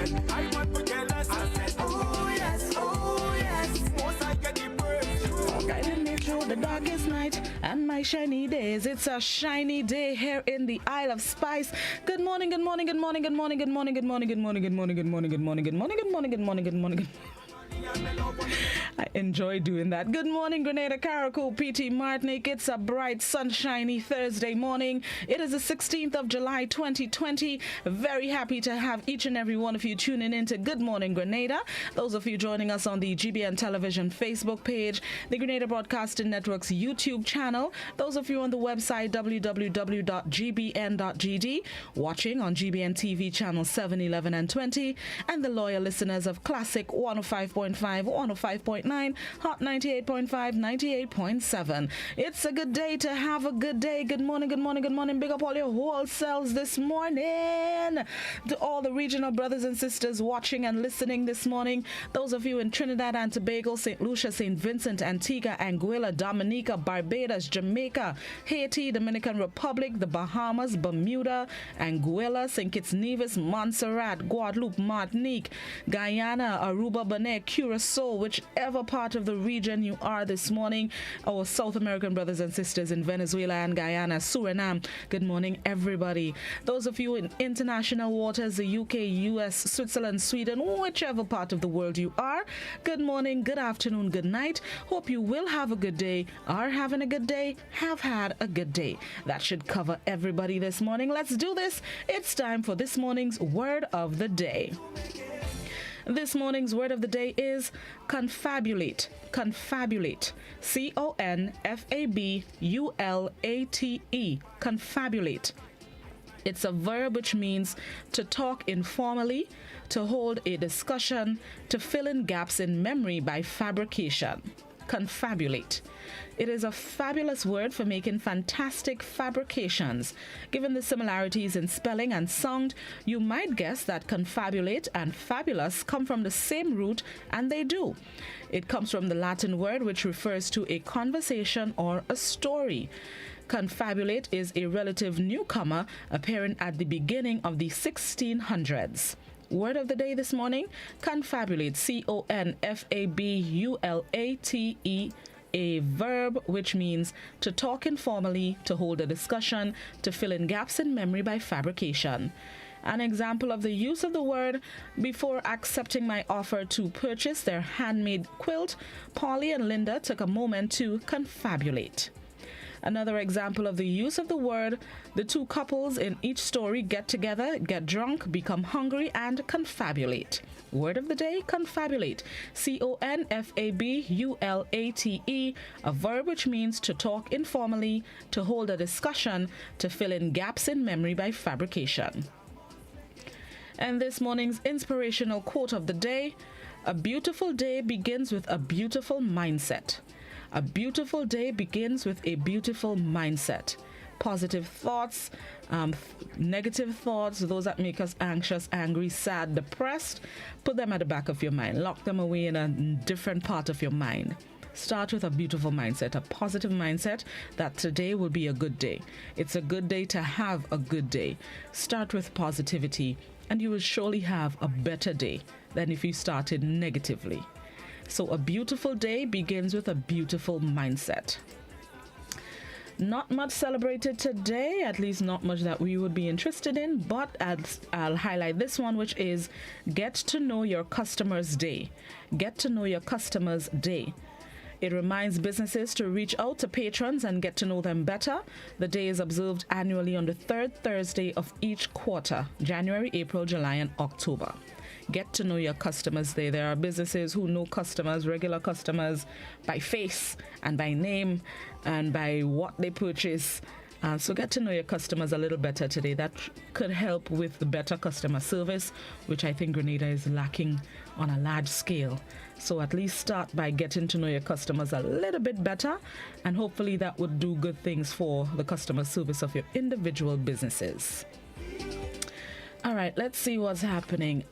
yet. I want to get less. I said, oh yes, most I get the praise. Guiding me through the darkest night and my shiny days. It's a shiny day here in the Isle of Spice. Good morning, good morning, good morning, good morning, good morning, good morning, good morning, good morning, good morning, good morning, good morning, good morning, good morning, good morning, good morning. I enjoy doing that. Good morning, Grenada, Caracol, PT Martinique. It's a bright, sunshiny Thursday morning. It is the 16th of July, 2020. Very happy to have each and every one of you tuning in to Good Morning Grenada. Those of you joining us on the GBN Television Facebook page, the Grenada Broadcasting Network's YouTube channel, those of you on the website www.gbn.gd, watching on GBN TV channel 7, 11, and 20, and the loyal listeners of Classic 105.5, 105.9, Hot 98.5, 98.7. It's a good day to have a good day. Good morning, good morning, good morning. Big up all your whole selves this morning. To all the regional brothers and sisters watching and listening this morning. Those of you in Trinidad and Tobago, St. Lucia, St. Vincent, Antigua, Anguilla, Dominica, Barbados, Jamaica, Haiti, Dominican Republic, the Bahamas, Bermuda, Anguilla, St. Kitts Nevis, Montserrat, Guadeloupe, Martinique, Guyana, Aruba, Bonaire, Curacao, whichever part of the region you are this morning, our South American brothers and sisters in Venezuela and Guyana, Suriname. Good morning, everybody. Those of you in international waters, the UK, US, Switzerland, Sweden, whichever part of the world you are, good morning, good afternoon, good night. Hope you will have a good day, are having a good day, have had a good day. That should cover everybody this morning. Let's do this. It's time for this morning's Word of the Day. This morning's word of the day is confabulate. Confabulate. C-O-N-F-A-B-U-L-A-T-E. Confabulate. It's a verb which means to talk informally, to hold a discussion, to fill in gaps in memory by fabrication. Confabulate. It is a fabulous word for making fantastic fabrications. Given the similarities in spelling and sound, you might guess that confabulate and fabulous come from the same root, and they do. It comes from the Latin word which refers to a conversation or a story. Confabulate is a relative newcomer appearing at the beginning of the 1600s. Word of the day this morning, confabulate, C-O-N-F-A-B-U-L-A-T-E, a verb which means to talk informally, to hold a discussion, to fill in gaps in memory by fabrication. An example of the use of the word: before accepting my offer to purchase their handmade quilt, Polly and Linda took a moment to confabulate. Another example of the use of the word: the two couples in each story get together, get drunk, become hungry, and confabulate. Word of the day, confabulate. C-O-N-F-A-B-U-L-A-T-E, a verb which means to talk informally, to hold a discussion, to fill in gaps in memory by fabrication. And this morning's inspirational quote of the day: a beautiful day begins with a beautiful mindset. A beautiful day begins with a beautiful mindset. Positive thoughts, negative thoughts, those that make us anxious, angry, sad, depressed, put them at the back of your mind. Lock them away in a different part of your mind. Start with a beautiful mindset, a positive mindset that today will be a good day. It's a good day to have a good day. Start with positivity, and you will surely have a better day than if you started negatively. So a beautiful day begins with a beautiful mindset. Not much celebrated today, at least not much that we would be interested in, but I'll highlight this one, which is Get to Know Your Customers Day. Get to Know Your Customers Day. It reminds businesses to reach out to patrons and get to know them better. The day is observed annually on the third Thursday of each quarter: January, April, July, and October. Get to know your customers there. There are businesses who know customers, regular customers, by face and by name and by what they purchase. So get to know your customers a little better today. That could help with the better customer service, which I think Grenada is lacking on a large scale. So at least start by getting to know your customers a little bit better, and hopefully that would do good things for the customer service of your individual businesses. All right, let's see what's happening.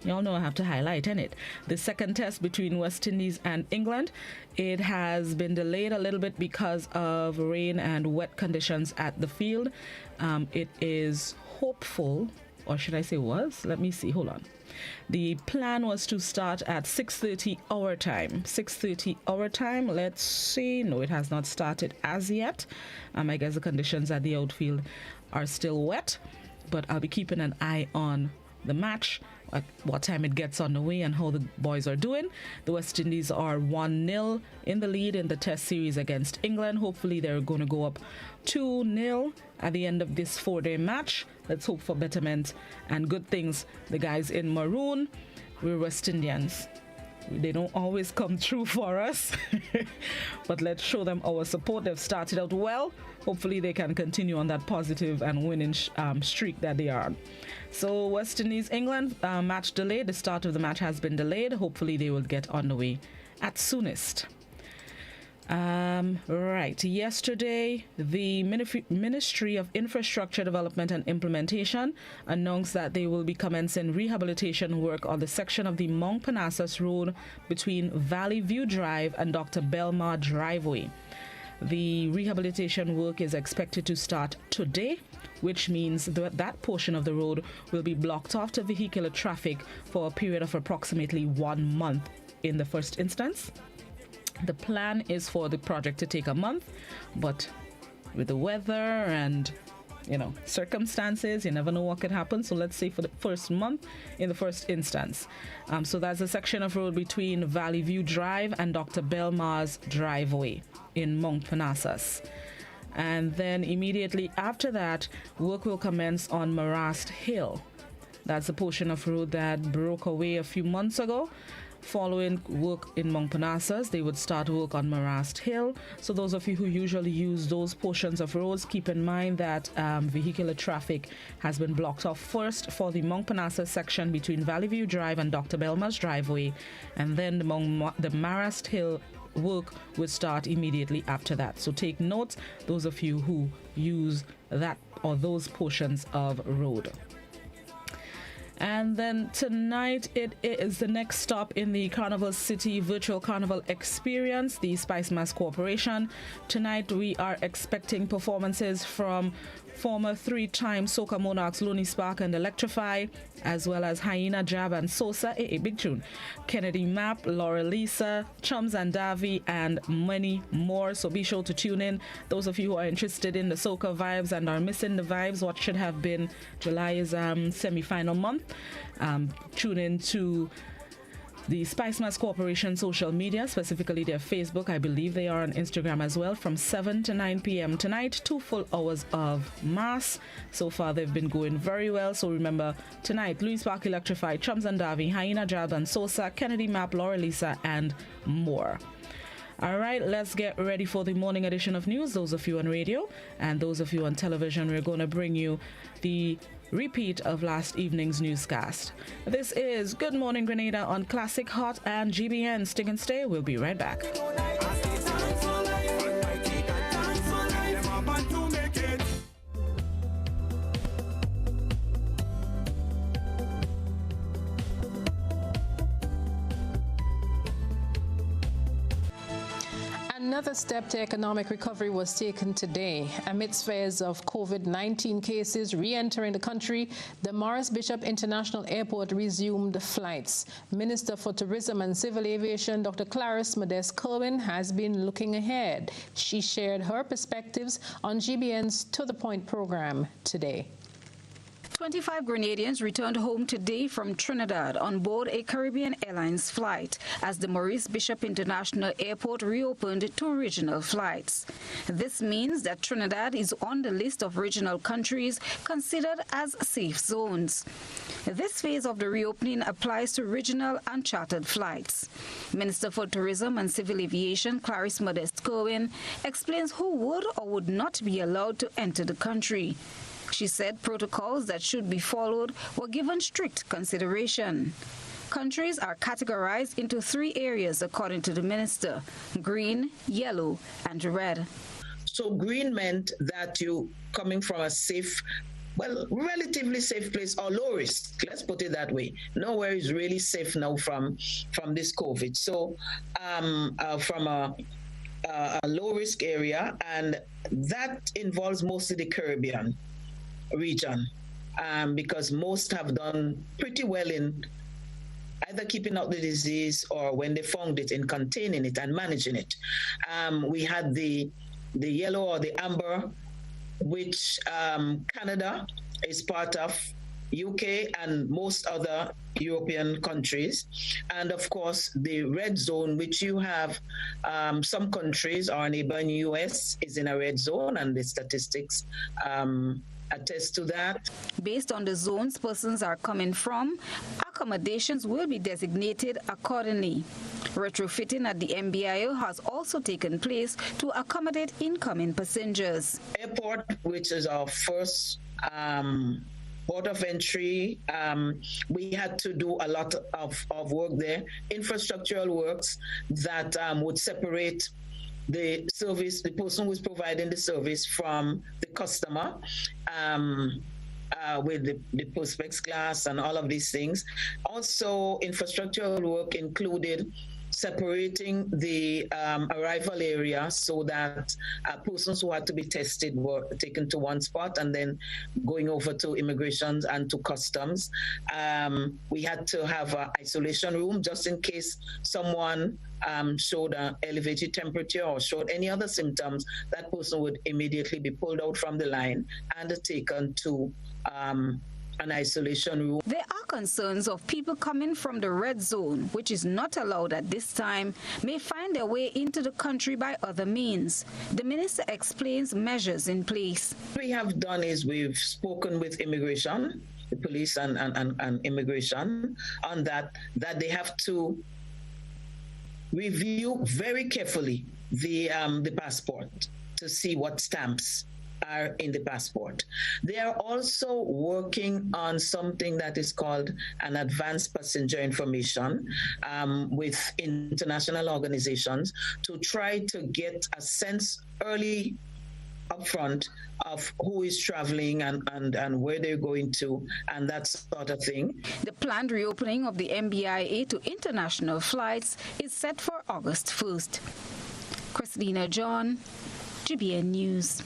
Y'all know I have to highlight, innit? The second test between West Indies and England, it has been delayed a little bit because of rain and wet conditions at the field. It is hopeful or should I say was? Let me see. Hold on. The plan was to start at 6:30 our time. 6:30 our time. Let's see. No, it has not started as yet. I guess the conditions at the outfield are still wet, but I'll be keeping an eye on the match, at what time it gets underway, and how the boys are doing. The West Indies are 1-0 in the lead in the Test series against England. Hopefully they're going to go up 2-0 at the end of this 4-day match. Let's hope for betterment and good things. The guys in maroon, we're West Indians. They don't always come through for us, but let's show them our support. They've started out well. Hopefully they can continue on that positive and winning streak that they are on. So West Indies, England, match delayed. The start of the match has been delayed. Hopefully they will get underway at soonest. Right. Yesterday, the Ministry of Infrastructure Development and Implementation announced that they will be commencing rehabilitation work on the section of the Mount Parnassus Road between Valley View Drive and Dr. Belmar Driveway. The rehabilitation work is expected to start today, which means that portion of the road will be blocked off to vehicular traffic for a period of approximately 1 month in the first instance. The plan is for the project to take a month, but with the weather and circumstances, you never know what could happen. So let's say for the first month in the first instance. So that's a section of road between Valley View Drive and Dr. Belmar's Driveway in Mount Parnassus. And then immediately after that, work will commence on Marrast Hill. That's a portion of road that broke away a few months ago. Following work in Mount Parnassus, they would start work on Marrast Hill. So those of you who usually use those portions of roads, keep in mind that vehicular traffic has been blocked off first for the Mount Parnassus section between Valley View Drive and Dr. Belmar's Driveway, and then the Marrast Hill work would start immediately after that. So take note, those of you who use that or those portions of road. And then tonight, it is the next stop in the Carnival City Virtual Carnival Experience, the Spice Mass Corporation. Tonight, we are expecting performances from former 3-time Soca Monarchs Looney Spark and Electrify, as well as Hyena, Jab and Sosa, a big tune, Kennedy Map, Laura Lisa, Chums and Davi, and many more. So be sure to tune in. Those of you who are interested in the Soca vibes and are missing the vibes, what should have been July is semi-final month. Tune in to the Spice Mass Corporation social media, specifically their Facebook. I believe they are on Instagram as well, from 7 to 9 p.m. tonight. 2 full hours of mass. So far, they've been going very well. So remember, tonight, Louis Spark, Electrify, Chums and Davi, Hyena, Jab and Sosa, Kennedy Map, Laura Lisa, and more. All right, let's get ready for the morning edition of news. Those of you on radio and those of you on television, we're going to bring you the repeat of last evening's newscast. This is Good Morning Grenada on Classic Hot and GBN. Stick and stay. We'll be right back. Another step to economic recovery was taken today. Amidst fears of COVID-19 cases re-entering the country, the Morris Bishop International Airport resumed flights. Minister for Tourism and Civil Aviation, Dr. Clarice Modeste-Kerwin, has been looking ahead. She shared her perspectives on GBN's To The Point program today. 25 Grenadians returned home today from Trinidad on board a Caribbean Airlines flight as the Maurice Bishop International Airport reopened to regional flights. This means that Trinidad is on the list of regional countries considered as safe zones. This phase of the reopening applies to regional and chartered flights. Minister for Tourism and Civil Aviation, Clarice Modeste-Kerwin, explains who would or would not be allowed to enter the country. She said protocols that should be followed were given strict consideration. Countries are categorized into 3 areas, according to the minister: green, yellow, and red. So green meant that you coming from a safe, well, relatively safe place or low risk. Let's put it that way. Nowhere is really safe now from this COVID. So from a low risk area, and that involves mostly the Caribbean region. because most have done pretty well in either keeping out the disease or when they found it in containing it and managing it. We had the yellow or the amber, which Canada is part of, UK and most other European countries, and of course the red zone, which you have some countries, our neighbor in US is in a red zone, and the statistics attest to that. Based on the zones persons are coming from, accommodations will be designated accordingly. Retrofitting at the MBIA has also taken place to accommodate incoming passengers. Airport, which is our first port of entry, we had to do a lot of work there, infrastructural works that would separate the service, the person who's providing the service from the customer, with the Perspex glass and all of these things. Also, infrastructural work included separating the arrival area so that persons who had to be tested were taken to one spot and then going over to immigration and to customs. We had to have an isolation room just in case someone showed an elevated temperature or showed any other symptoms. That person would immediately be pulled out from the line and taken to an isolation room. There are concerns of people coming from the red zone, which is not allowed at this time, may find their way into the country by other means. The minister explains measures in place. What we have done is we've spoken with immigration, the police and immigration, on that they have to review very carefully the passport to see what stamps are in the passport. They are also working on something that is called an advanced passenger information with international organizations to try to get a sense early upfront of who is traveling and where they're going to and that sort of thing. The planned reopening of the MBIA to international flights is set for August 1st. Christina John, GBN News.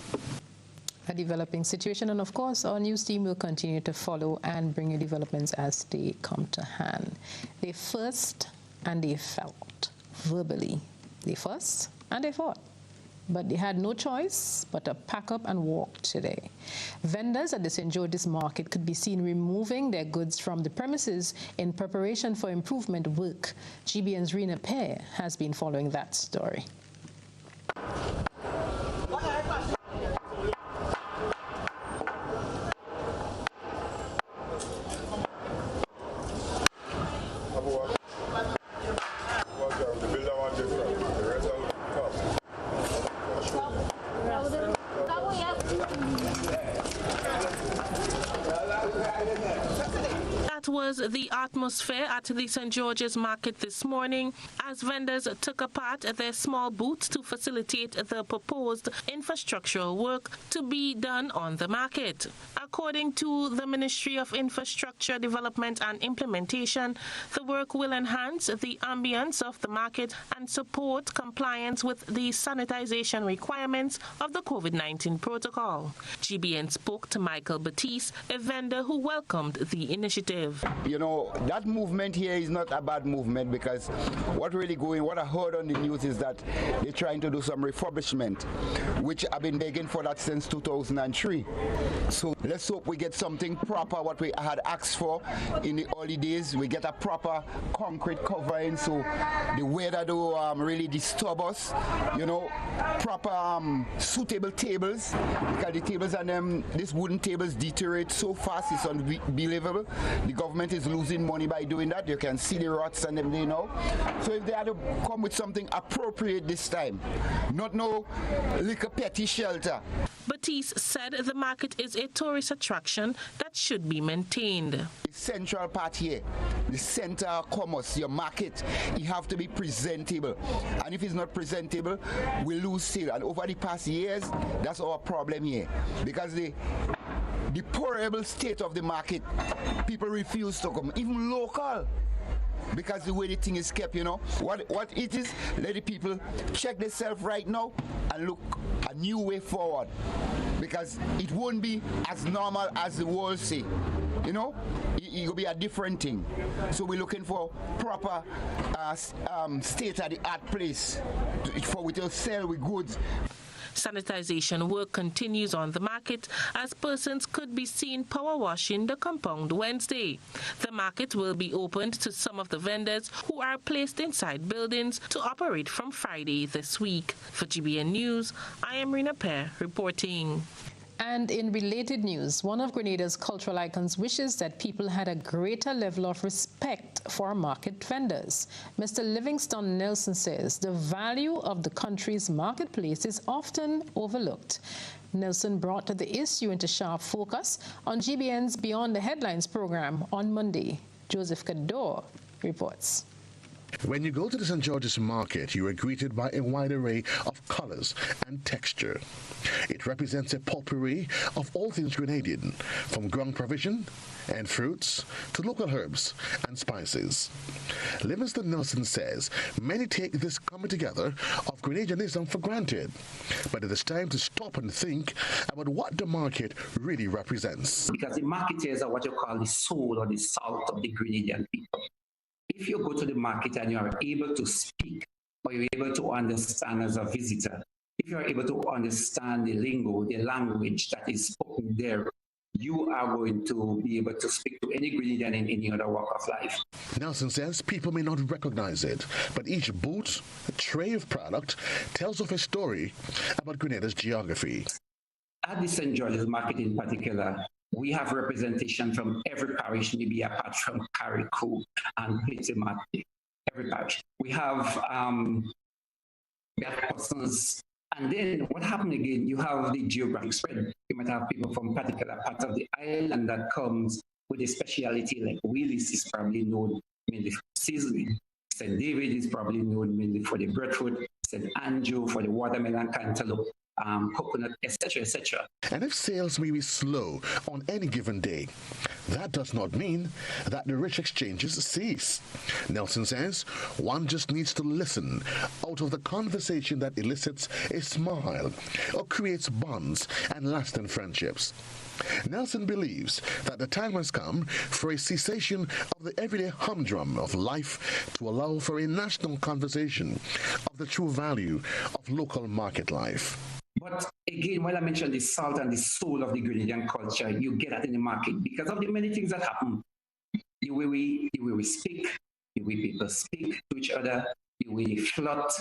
A developing situation, and of course our news team will continue to follow and bring you developments as they come to hand. They fussed and they felt verbally. They fussed and they fought, but they had no choice but to pack up and walk today. Vendors at the St. George's Market could be seen removing their goods from the premises in preparation for improvement work. GBN's Rena Pear has been following that story. Was the atmosphere at the St. George's Market this morning as vendors took apart their small booths to facilitate the proposed infrastructural work to be done on the market. According to the Ministry of Infrastructure Development and Implementation, the work will enhance the ambience of the market and support compliance with the sanitization requirements of the COVID-19 protocol. GBN spoke to Michael Batiste, a vendor who welcomed the initiative. You know, that movement here is not a bad movement because what I heard on the news is that they're trying to do some refurbishment, which I've been begging for that since 2003. So let's hope we get something proper, what we had asked for in the early days. We get a proper concrete covering so the weather don't really disturb us. You know, proper suitable tables, because the tables and these wooden tables deteriorate so fast, it's unbelievable. The government is losing money by doing that. You can see the rots and everything, you know. So if they had to come with something appropriate this time, not no little petty shelter. Batiste said the market is a tourist attraction that should be maintained. The central part here, the center of commerce, your market, you have to be presentable. And if it's not presentable, we lose sale. And over the past years, that's our problem here. Because the deplorable state of the market, people refuse to come, even local. Because the way the thing is kept, you know, what it is, let the people check themselves right now and look a new way forward. Because it won't be as normal as the world say, you know, it will be a different thing. So we're looking for proper state-of-the-art place for we to sell with goods. Sanitization work continues on the market as persons could be seen power washing the compound Wednesday. The market will be opened to some of the vendors who are placed inside buildings to operate from Friday this week. For GBN News, I am Rena Pear reporting. And in related news, one of Grenada's cultural icons wishes that people had a greater level of respect for market vendors. Mr. Livingston Nelson says the value of the country's marketplace is often overlooked. Nelson brought the issue into sharp focus on GBN's Beyond the Headlines program on Monday. Joseph Cador reports. When you go to the St. George's Market, you are greeted by a wide array of colors and texture. It represents a potpourri of all things Grenadian, from ground provision and fruits to local herbs and spices. Livingston Nelson says many take this coming together of Grenadianism for granted, but it is time to stop and think about what the market really represents. Because the marketers are what you call the soul or the salt of the Grenadian people. If you go to the market and you are able to speak or you're able to understand as a visitor, if you're able to understand the lingo, the language that is spoken there, you are going to be able to speak to any Grenadian in any other walk of life. Nelson says people may not recognize it, but each booth, tray of product tells of a story about Grenada's geography. At the St. George's Market in particular, we have representation from every parish, maybe apart from Carriacou and Plittermati, every parish. We have persons, and then what happened again, you have the geographic spread. You might have people from particular parts of the island that comes with a speciality, like Willis is probably known mainly for seasoning. St. David is probably known mainly for the breadfruit, St. Andrew for the watermelon, cantaloupe, coconut, etc., etc. And if sales may be slow on any given day, that does not mean that the rich exchanges cease. Nelson says one just needs to listen out of the conversation that elicits a smile or creates bonds and lasting friendships. Nelson believes that the time has come for a cessation of the everyday humdrum of life to allow for a national conversation of the true value of local market life. But again, when I mentioned the salt and the soul of the Grenadian culture, you get that in the market because of the many things that happen. The way we speak, the way people speak to each other, the way they flirt.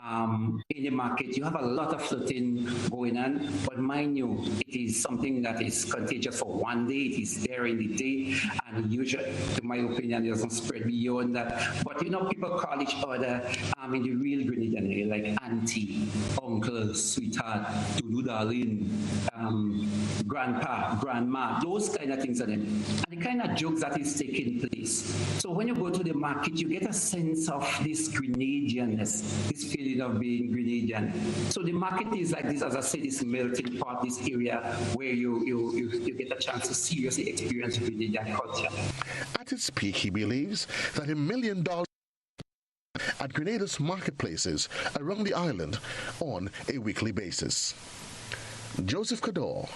In the market, you have a lot of flirting going on, but mind you, it is something that is contagious for one day. It is there in the day, and usually, to my opinion, it doesn't spread beyond that. But you know, people call each other in the real Grenadian area, like auntie, uncle, sweetheart, Dudu darling, grandpa, grandma, those kind of things are them, and the kind of jokes that is taking place. So when you go to the market, you get a sense of this Grenadianness, this feeling of being Grenadian. So the market is like this, as I said, this melting pot, this area where you get a chance to seriously experience Grenadian culture. At its peak, he believes that $1 million at Grenada's marketplaces around the island on a weekly basis. Joseph Cador,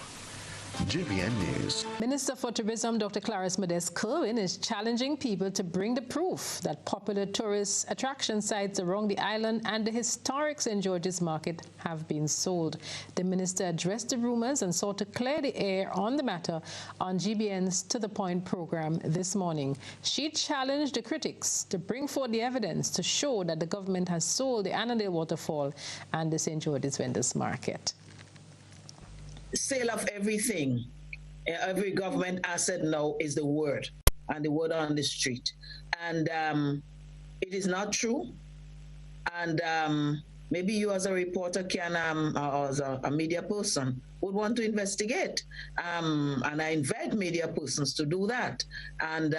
GBN News. Minister for Tourism Dr. Clarice Modeste Kerwin is challenging people to bring the proof that popular tourist attraction sites around the island and the historic St. George's Market have been sold. The minister addressed the rumors and sought to clear the air on the matter on GBN's To The Point program this morning. She challenged the critics to bring forth the evidence to show that the government has sold the Annandale Waterfall and the St. George's Vendors Market. Sale of everything, every government asset now is the word, and the word on the street. And it is not true. And maybe you as a reporter can, or as a media person, would want to investigate. And I invite media persons to do that. And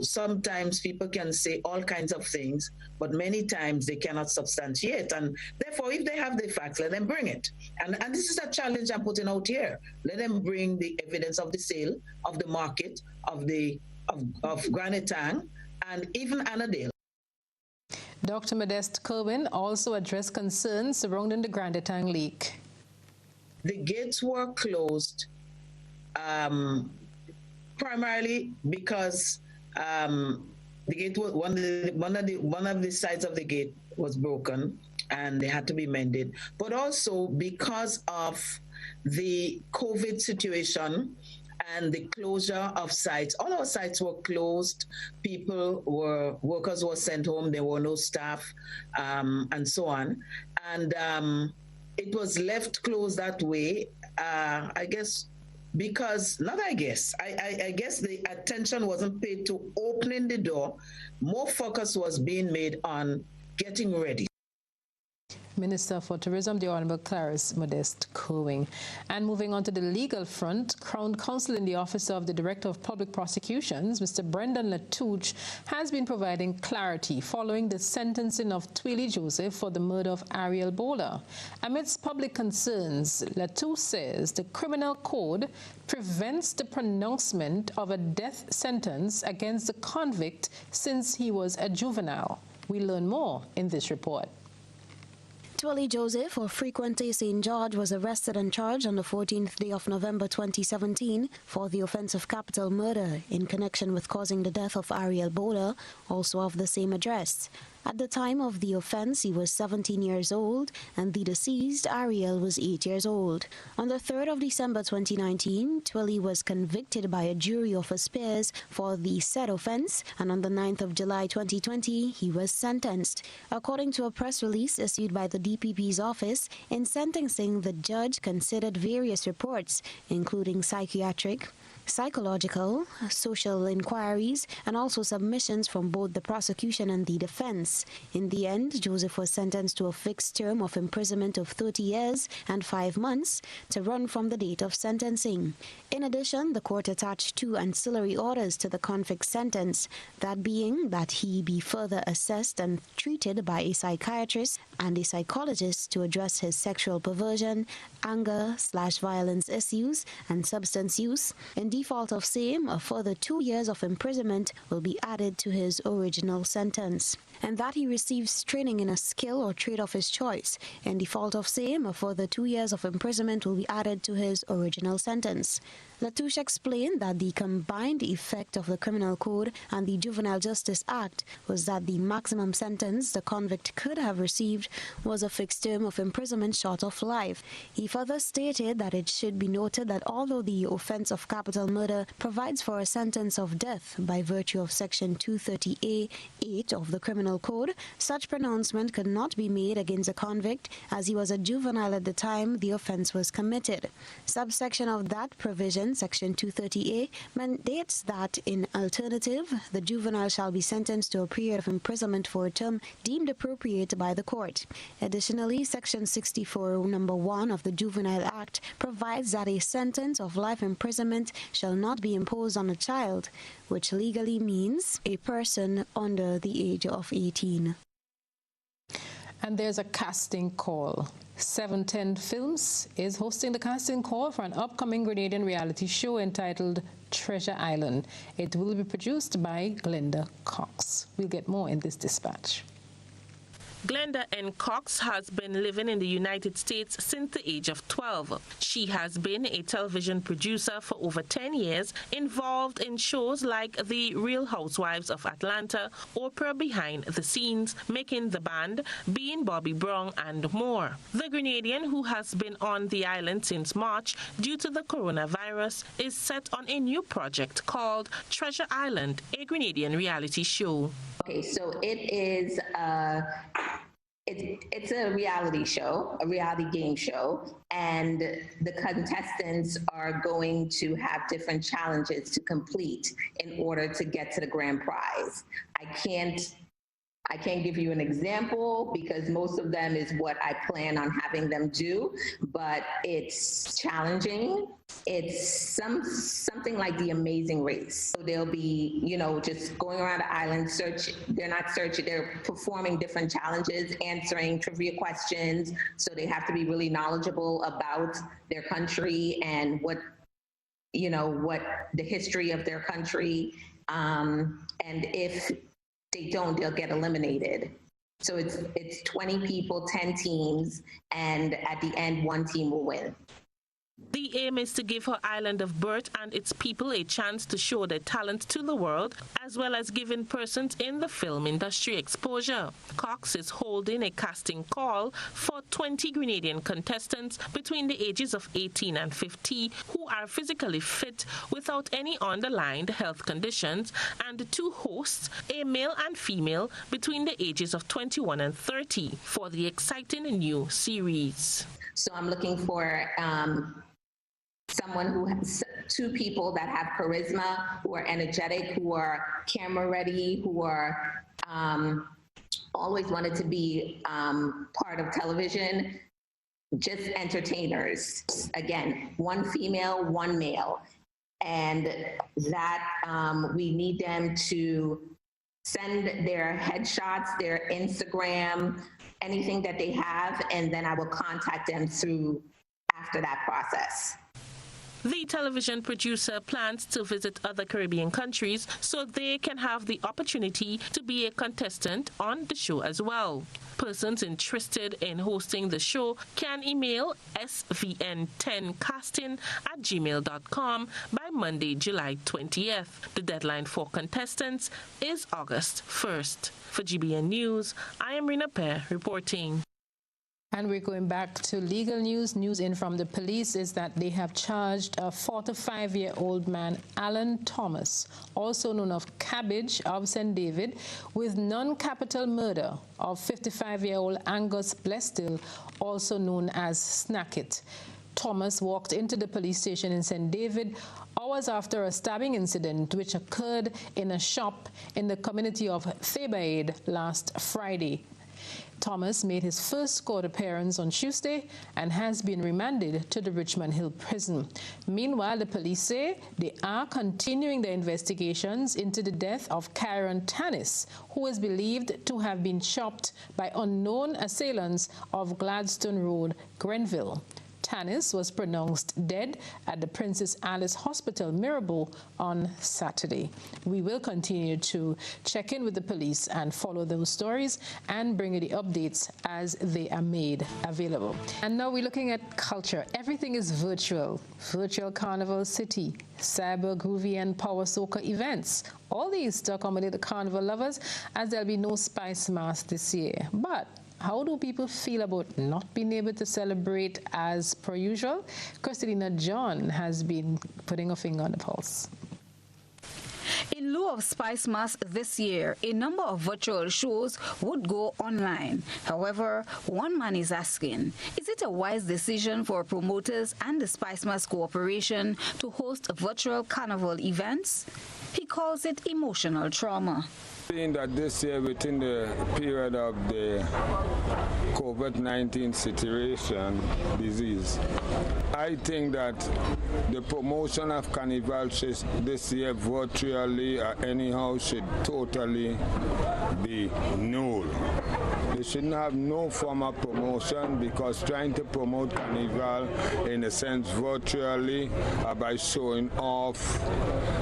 sometimes people can say all kinds of things, but many times they cannot substantiate. And therefore, if they have the facts, let them bring it. And this is a challenge I'm putting out here. Let them bring the evidence of the sale, of the market, of Grenada and even Annandale. Dr. Modeste Kerwin also addressed concerns surrounding the Grenada leak. The gates were closed primarily because the gate was one of the sides of the gate was broken and they had to be mended, but also because of the COVID situation and the closure of sites. All our sites were closed. Workers were sent home. There were no staff, and so on. And it was left closed that way, I guess, because, I guess the attention wasn't paid to opening the door. More focus was being made on getting ready. Minister for Tourism, the Honorable Clarice Modeste Kerwin. And moving on to the legal front, Crown Counsel in the Office of the Director of Public Prosecutions, Mr. Brendan Latouche, has been providing clarity following the sentencing of Twilly Joseph for the murder of Ariel Bowler. Amidst public concerns, Latouche says the criminal code prevents the pronouncement of a death sentence against the convict since he was a juvenile. We learn more in this report. Twilly Joseph of Frequente St. George was arrested and charged on the 14th day of November 2017 for the offense of capital murder in connection with causing the death of Ariel Bowler, also of the same address. At the time of the offense, he was 17 years old, and the deceased, Ariel, was 8 years old. On the 3rd of December 2019, Twilly was convicted by a jury of his peers for the said offense, and on the 9th of July 2020, he was sentenced. According to a press release issued by the DPP's office, in sentencing, the judge considered various reports, including psychiatric, psychological, social inquiries, and also submissions from both the prosecution and the defense. In the end, Joseph was sentenced to a fixed term of imprisonment of 30 years and 5 months to run from the date of sentencing. In addition, the court attached 2 ancillary orders to the convict's sentence, that being that he be further assessed and treated by a psychiatrist and a psychologist to address his sexual perversion, anger/violence issues, and substance use. In default of same, a further 2 years of imprisonment will be added to his original sentence, and that he receives training in a skill or trade of his choice. In default of same, a further 2 years of imprisonment will be added to his original sentence. Latouche explained that the combined effect of the Criminal Code and the Juvenile Justice Act was that the maximum sentence the convict could have received was a fixed term of imprisonment short of life. He further stated that it should be noted that although the offense of capital murder provides for a sentence of death by virtue of Section 230A(8) of the Criminal Code, such pronouncement could not be made against a convict as he was a juvenile at the time the offense was committed. Subsection of that provision, Section 230A, mandates that in alternative, the juvenile shall be sentenced to a period of imprisonment for a term deemed appropriate by the court. Additionally, Section 64, number 1 of the Juvenile Act provides that a sentence of life imprisonment shall not be imposed on a child, which legally means a person under the age of 18. And there's a casting call. 710 Films is hosting the casting call for an upcoming Grenadian reality show entitled Treasure Island. It will be produced by Glenda Cox. We'll get more in this dispatch. Glenda N. Cox has been living in the United States since the age of 12. She has been a television producer for over 10 years, involved in shows like The Real Housewives of Atlanta, Oprah Behind the Scenes, Making the Band, Being Bobby Brown, and more. The Grenadian, who has been on the island since March due to the coronavirus, is set on a new project called Treasure Island, a Grenadian reality show. Okay, so it is it's a reality show, a reality game show, and the contestants are going to have different challenges to complete in order to get to the grand prize. I can't give you an example because most of them is what I plan on having them do, but it's challenging. It's something like The Amazing Race. So they'll be, you know, just going around the island, they're performing different challenges, answering trivia questions. So they have to be really knowledgeable about their country and what the history of their country. And if they don't, they'll get eliminated. So it's 20 people, 10 teams, and at the end, one team will win. The aim is to give her island of birth and its people a chance to show their talent to the world, as well as giving persons in the film industry exposure. Cox is holding a casting call for 20 Grenadian contestants between the ages of 18 and 50 who are physically fit without any underlying health conditions, and 2 hosts, a male and female, between the ages of 21 and 30 for the exciting new series. So I'm looking for someone who has 2 people that have charisma, who are energetic, who are camera ready, who are always wanted to be part of television, just entertainers. Again, 1 female, 1 male. And that we need them to send their headshots, their Instagram, anything that they have, and then I will contact them through after that process. The television producer plans to visit other Caribbean countries so they can have the opportunity to be a contestant on the show as well. Persons interested in hosting the show can email svn10casting@gmail.com by Monday, July 20th. The deadline for contestants is August 1st. For GBN News, I am Rina Pear reporting. And we're going back to legal news. News in from the police is that they have charged a 45-year-old man, Alan Thomas, also known as Cabbage of St. David, with non-capital murder of 55-year-old Angus Blestill, also known as Snackit. Thomas walked into the police station in St. David hours after a stabbing incident which occurred in a shop in the community of Thebaid last Friday. Thomas made his first court appearance on Tuesday and has been remanded to the Richmond Hill prison. Meanwhile, the police say they are continuing their investigations into the death of Karen Tannis, who is believed to have been chopped by unknown assailants of Gladstone Road, Grenville. Tannis was pronounced dead at the Princess Alice Hospital, Mirabel, on Saturday. We will continue to check in with the police and follow those stories and bring you the updates as they are made available. And now we're looking at culture. Everything is virtual. Virtual Carnival City, Cyber, Groovy, and Power Soca events. All these to accommodate the carnival lovers, as there'll be no Spice Mass this year. But how do people feel about not being able to celebrate as per usual? Christina John has been putting a finger on the pulse. In lieu of Spice Mass this year, a number of virtual shows would go online. However, one man is asking, is it a wise decision for promoters and the Spice Mass Corporation to host virtual carnival events? He calls it emotional trauma. Seeing that this year, within the period of the COVID-19 situation, disease, I think that the promotion of Carnival this year virtually or anyhow should totally be null. They shouldn't have no form of promotion, because trying to promote Carnival in a sense virtually by showing off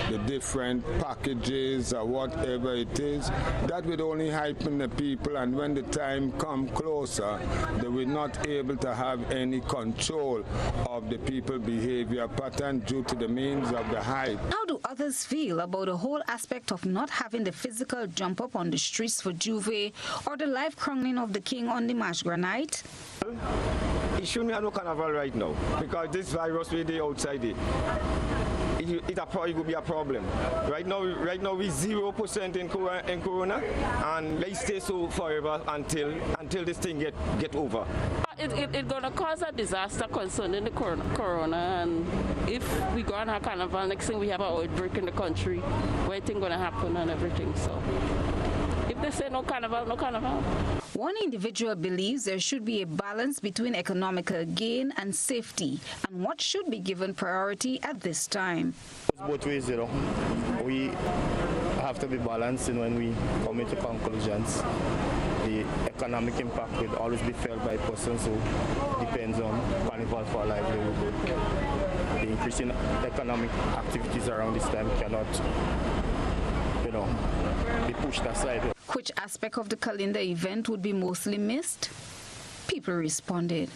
the different packages or whatever it is, that would only heighten the people, and when the time comes closer, they will not able to have any control of the people behavior pattern due to the means of the hype. How do others feel about the whole aspect of not having the physical jump up on the streets for Juve or the live crowning of the king on the Marshgra night? It shouldn't have no carnival right now, because this virus will be outside it. It probably could be a problem. Right now we 0% in corona, and let's stay so forever until this thing get over. It's gonna cause a disaster concerning the corona, and if we go on a carnival, next thing we have an outbreak in the country, where things gonna happen and everything. So they say no carnival, no carnival. One individual believes there should be a balance between economical gain and safety, and what should be given priority at this time. Both ways, we have to be balanced when we come into conclusions. The economic impact will always be felt by persons who depends on carnival for livelihood. The increase in economic activities around this time cannot, be pushed aside. Which aspect of the calendar event would be mostly missed? People responded.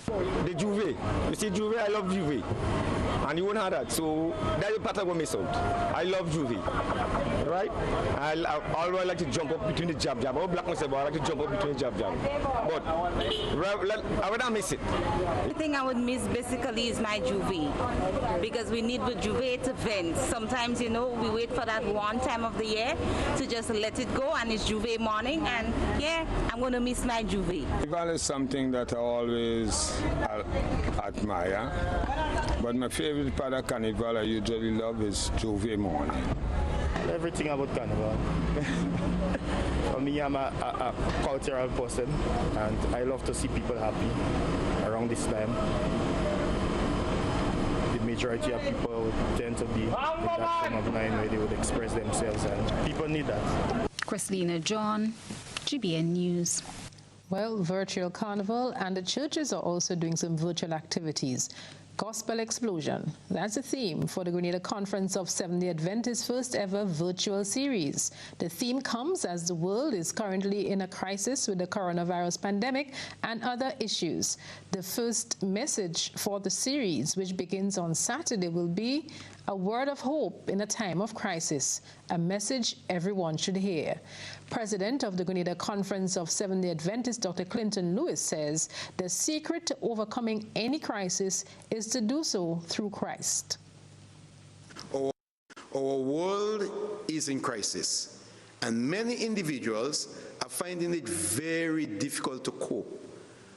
The Juve. You see, Juve, I love Juve. And you won't have that. So that's the part I will miss out. I love Juve. Right? I always like to jump up between the jab. I'm black myself, but I like to jump up between the jab. But I would not miss it. The thing I would miss basically is my Juve. Because we need the Juve to vent. Sometimes, we wait for that one time of the year to just let it go, and it's Juve morning. And yeah, I'm going to miss my Juve. Carnival is something that I always admire. But my favorite part of Carnival I usually love is Juve morning. Everything about Carnival. For me, I'm a cultural person, and I love to see people happy around this time. The majority of people tend to be with that frame of mind where they would express themselves, and people need that. Christina John, GBN News. Well, virtual carnival, and the churches are also doing some virtual activities. Gospel Explosion. That's the theme for the Grenada Conference of Seventh-day Adventists' first ever virtual series. The theme comes as the world is currently in a crisis with the coronavirus pandemic and other issues. The first message for the series, which begins on Saturday, will be a word of hope in a time of crisis, a message everyone should hear. President of the Grenada Conference of Seventh-day Adventists, Dr. Clinton Lewis, says the secret to overcoming any crisis is to do so through Christ. Our world is in crisis, and many individuals are finding it very difficult to cope.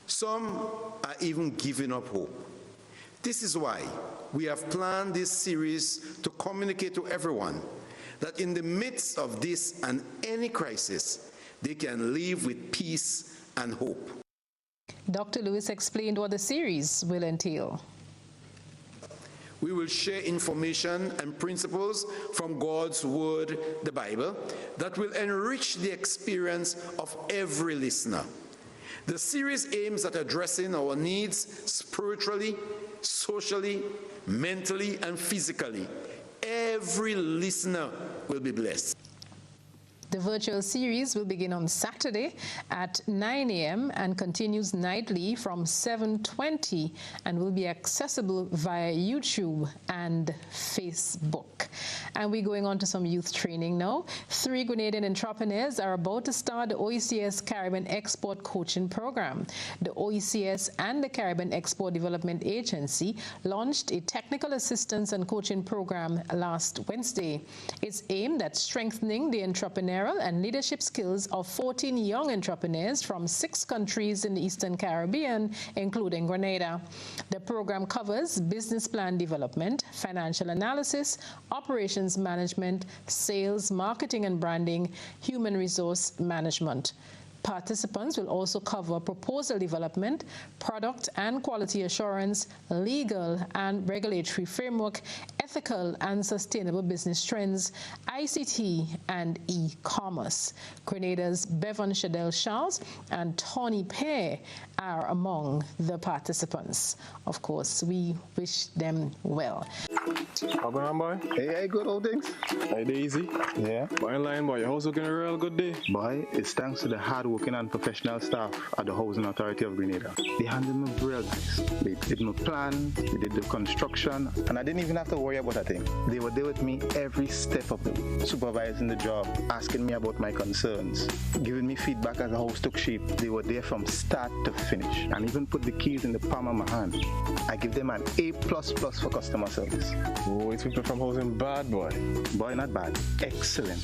Some are even giving up hope. This is why we have planned this series to communicate to everyone that in the midst of this and any crisis, they can live with peace and hope. Dr. Lewis explained what the series will entail. We will share information and principles from God's Word, the Bible, that will enrich the experience of every listener. The series aims at addressing our needs spiritually, socially, mentally, and physically. Every listener will be blessed. The virtual series will begin on Saturday at 9 a.m. and continues nightly from 7:20 and will be accessible via YouTube and Facebook. And we're going on to some youth training now. 3 Grenadian entrepreneurs are about to start the OECS Caribbean Export Coaching Program. The OECS and the Caribbean Export Development Agency launched a technical assistance and coaching program last Wednesday. It's aimed at strengthening the entrepreneurial and leadership skills of 14 young entrepreneurs from 6 countries in the Eastern Caribbean, including Grenada. The program covers business plan development, financial analysis, operations management, sales, marketing and branding, human resource management. Participants will also cover proposal development, product and quality assurance, legal and regulatory framework, ethical and sustainable business trends, ICT, and e-commerce. Grenada's Bevan Shadell Charles and Tony Pear are among the participants. Of course, we wish them well. How going on, boy? Hey, good old things. Hey, easy. Yeah. Boy, in line, boy. Your house looking a real good day. Boy, it's thanks to the hard-working and professional staff at the Housing Authority of Grenada. They handled me real nice. They did my plan, they did the construction, and I didn't even have to worry about a thing. They were there with me every step of the way, supervising the job, asking me about my concerns, giving me feedback as the house took shape. They were there from start to finish, and even put the keys in the palm of my hand. I give them an A++ for customer service. Oh, it's people from housing bad, boy. Boy, not bad. Excellent.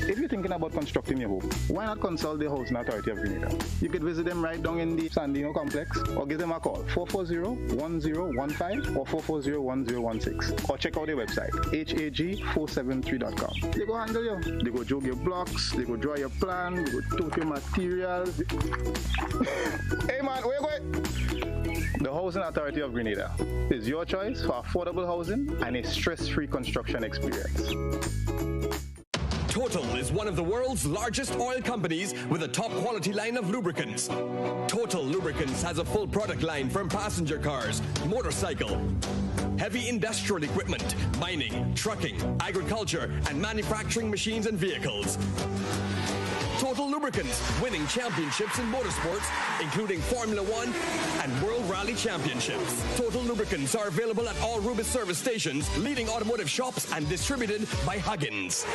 If you're thinking about constructing your home, why not consult the Housing Authority Authority of Grenada. You could visit them right down in the Sandino complex or give them a call 440-1015 or 440-1016 or check out their website hag473.com. They go handle you. They go jog your blocks, they go draw your plan, they go tote your materials. Hey man, where you going? The Housing Authority of Grenada is your choice for affordable housing and a stress-free construction experience. Total is one of the world's largest oil companies with a top quality line of lubricants. Total Lubricants has a full product line from passenger cars, motorcycle, heavy industrial equipment, mining, trucking, agriculture, and manufacturing machines and vehicles. Total Lubricants, winning championships in motorsports, including Formula One and World Rally Championships. Total Lubricants are available at all Rubis service stations, leading automotive shops, and distributed by Huggins.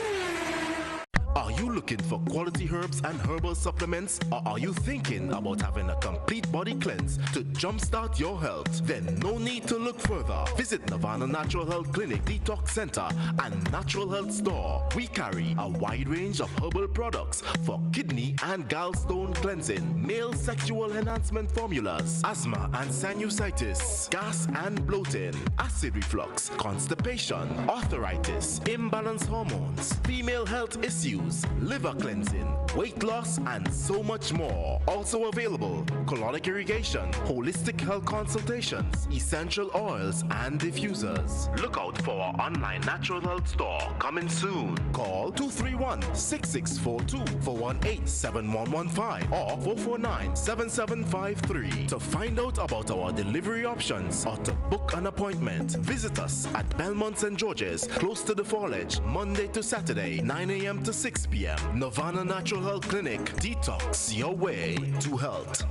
Are you looking for quality herbs and herbal supplements? Or are you thinking about having a complete body cleanse to jumpstart your health? Then no need to look further. Visit Nirvana Natural Health Clinic, Detox Center, and Natural Health Store. We carry a wide range of herbal products for kidney and gallstone cleansing, male sexual enhancement formulas, asthma and sinusitis, gas and bloating, acid reflux, constipation, arthritis, imbalanced hormones, female health issues, liver cleansing, weight loss, and so much more. Also available, colonic irrigation, holistic health consultations, essential oils, and diffusers. Look out for our online natural health store coming soon. Call 231-6642 for 18-7115 or 449-7753 to find out about our delivery options or to book an appointment. Visit us at Belmont St. George's, close to the Fallage, Monday to Saturday, 9 a.m. to 6 p.m. Nirvana Natural Health Clinic. Detox your way to health.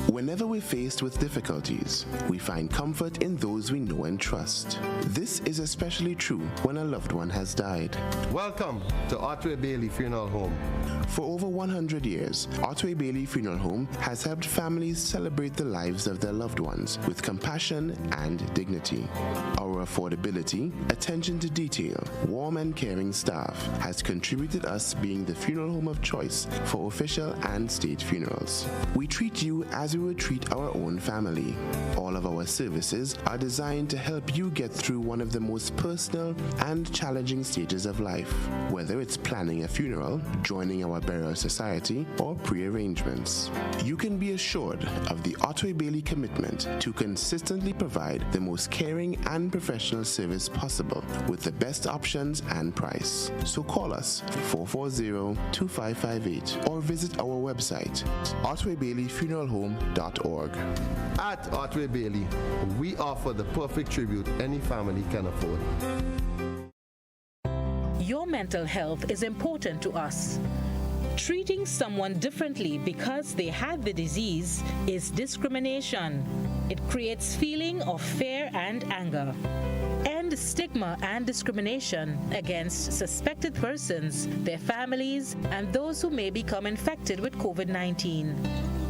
Whenever we're faced with difficulties, we find comfort in those we know and trust. This is especially true when a loved one has died. Welcome to Otway Bailey Funeral Home. For over 100 years, Otway Bailey Funeral Home has helped families celebrate the lives of their loved ones with compassion and dignity. Our affordability, attention to detail, warm and caring staff has contributed us being the funeral home of choice for official and state funerals. We treat you as we would treat our own family. All of our services are designed to help you get through one of the most personal and challenging stages of life, whether it's planning a funeral, joining our burial society, or pre-arrangements. You can be assured of the Otway Bailey commitment to consistently provide the most caring and professional service possible with the best options and price. So call us 440-2558 or visit our website otwaybaileyfuneralhome.org. At Otway Bailey, we offer the perfect tribute any family can afford. Your mental health is important to us. Treating someone differently because they had the disease is discrimination. It creates feeling of fear and anger. End stigma and discrimination against suspected persons, their families, and those who may become infected with COVID-19.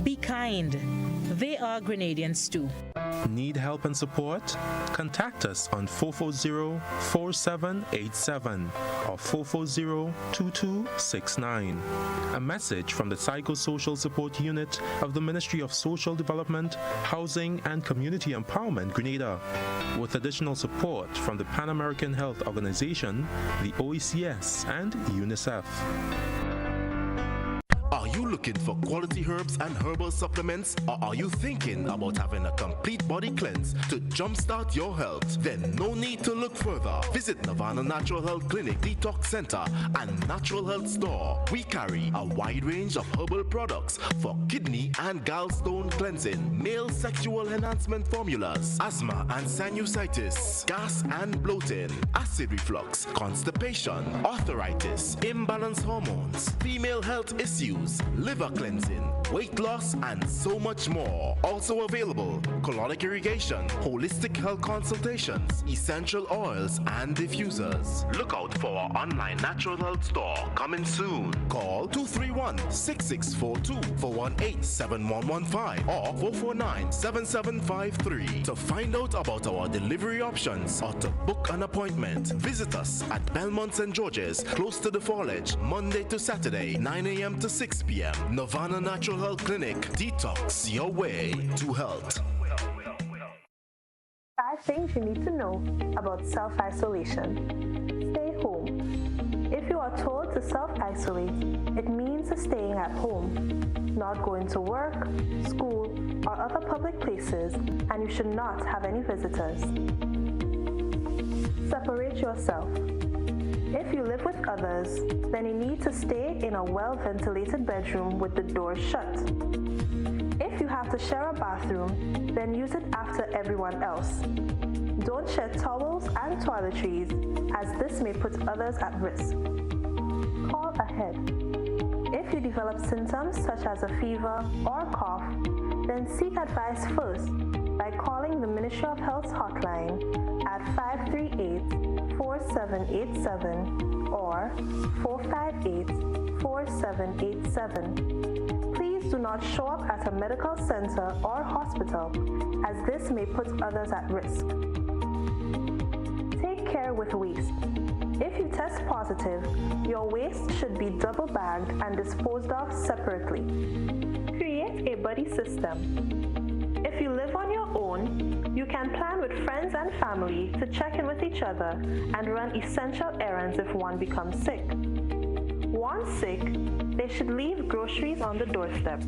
Be kind. They are Grenadians too. Need help and support? Contact us on 440-4787 or 440-2269. A message from the Psychosocial Support Unit of the Ministry of Social Development, Housing and Community Empowerment, Grenada, with additional support from the Pan American Health Organization, the OECS, and UNICEF. Are you looking for quality herbs and herbal supplements? Or are you thinking about having a complete body cleanse to jumpstart your health? Then no need to look further. Visit Nirvana Natural Health Clinic, Detox Center, and Natural Health Store. We carry a wide range of herbal products for kidney and gallstone cleansing, male sexual enhancement formulas, asthma and sinusitis, gas and bloating, acid reflux, constipation, arthritis, imbalanced hormones, female health issues, liver cleansing, weight loss, and so much more. Also available, colonic irrigation, holistic health consultations, essential oils, and diffusers. Look out for our online natural health store coming soon. Call 231-6642 for 18-7115 or 449-7753 to find out about our delivery options or to book an appointment. Visit us at Belmont St. George's, close to the Foliage, Monday to Saturday, 9 a.m. to 6 p.m. Nirvana Natural Health Clinic. Detox your way to health. 5 things you need to know about self-isolation. Stay home. If you are told to self-isolate, it means staying at home, not going to work, school, or other public places, and you should not have any visitors. Separate yourself. If you live with others, then you need to stay in a well-ventilated bedroom with the door shut. If you have to share a bathroom, then use it after everyone else. Don't share towels and toiletries, as this may put others at risk. Call ahead. If you develop symptoms such as a fever or cough, then seek advice first by calling the Ministry of Health's hotline at 538-4787 or 458-4787. Please do not show up at a medical center or hospital, as this may put others at risk. Take care with waste. If you test positive, your waste should be double bagged and disposed of separately. Create a buddy system. If you live on your own, you can plan with friends and family to check in with each other and run essential errands if one becomes sick. Once sick, they should leave groceries on the doorstep.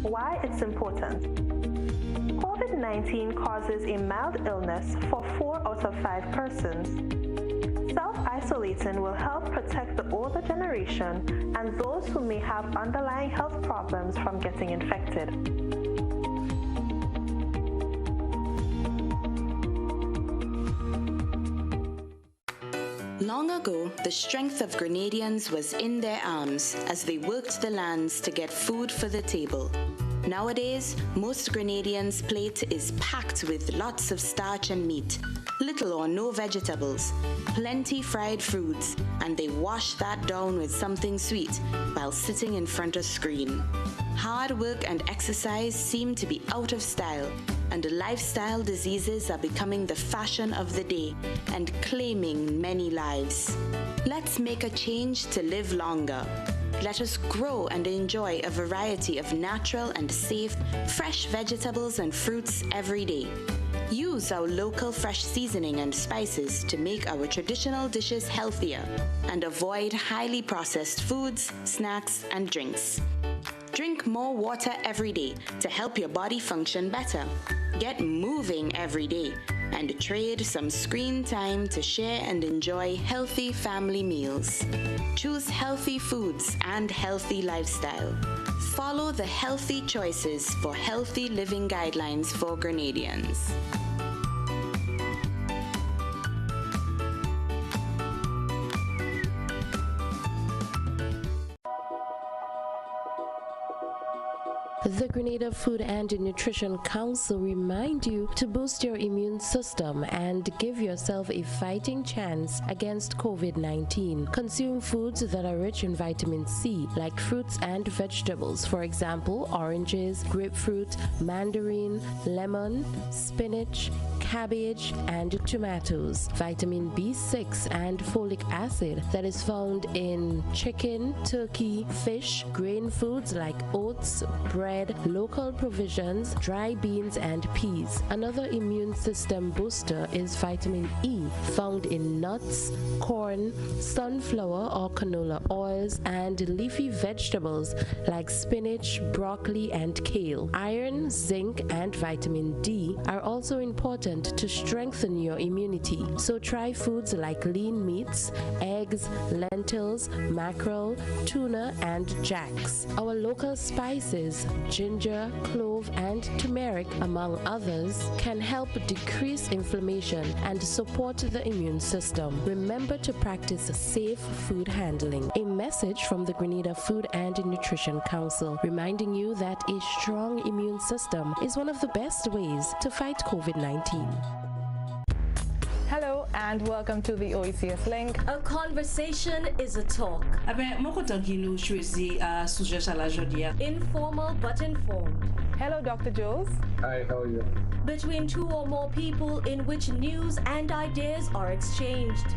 Why it's important. COVID-19 causes a mild illness for 4 out of 5 persons. Self-isolating will help protect the older generation and those who may have underlying health problems from getting infected. Long ago, the strength of Grenadians was in their arms as they worked the lands to get food for the table. Nowadays, most Grenadians' plate is packed with lots of starch and meat, little or no vegetables, plenty fried foods, and they wash that down with something sweet while sitting in front of screen. Hard work and exercise seem to be out of style, and lifestyle diseases are becoming the fashion of the day and claiming many lives. Let's make a change to live longer. Let us grow and enjoy a variety of natural and safe, fresh vegetables and fruits every day. Use our local fresh seasoning and spices to make our traditional dishes healthier and avoid highly processed foods, snacks, and drinks. Drink more water every day to help your body function better. Get moving every day and trade some screen time to share and enjoy healthy family meals. Choose healthy foods and healthy lifestyle. Follow the healthy choices for healthy living guidelines for Grenadians. The Grenada Food and Nutrition Council remind you to boost your immune system and give yourself a fighting chance against COVID-19. Consume foods that are rich in vitamin C, like fruits and vegetables. For example, oranges, grapefruit, mandarin, lemon, spinach, cabbage, and tomatoes. Vitamin B6 and folic acid that is found in chicken, turkey, fish, grain foods like oats, bread, local provisions, dry beans, and peas. Another immune system booster is vitamin E, found in nuts, corn, sunflower or canola oils, and leafy vegetables like spinach, broccoli, and kale. Iron, zinc, and vitamin D are also important to strengthen your immunity. So try foods like lean meats, eggs, lentils, mackerel, tuna, and jacks. Our local spices ginger, clove, and turmeric, among others, can help decrease inflammation and support the immune system. Remember to practice safe food handling. A message from the Grenada Food and Nutrition Council, reminding you that a strong immune system is one of the best ways to fight COVID-19. Hello and welcome to the OECS Link. A conversation is a talk. Informal but informed. Hello, Dr. Jules. Hi, how are you? Between two or more people in which news and ideas are exchanged.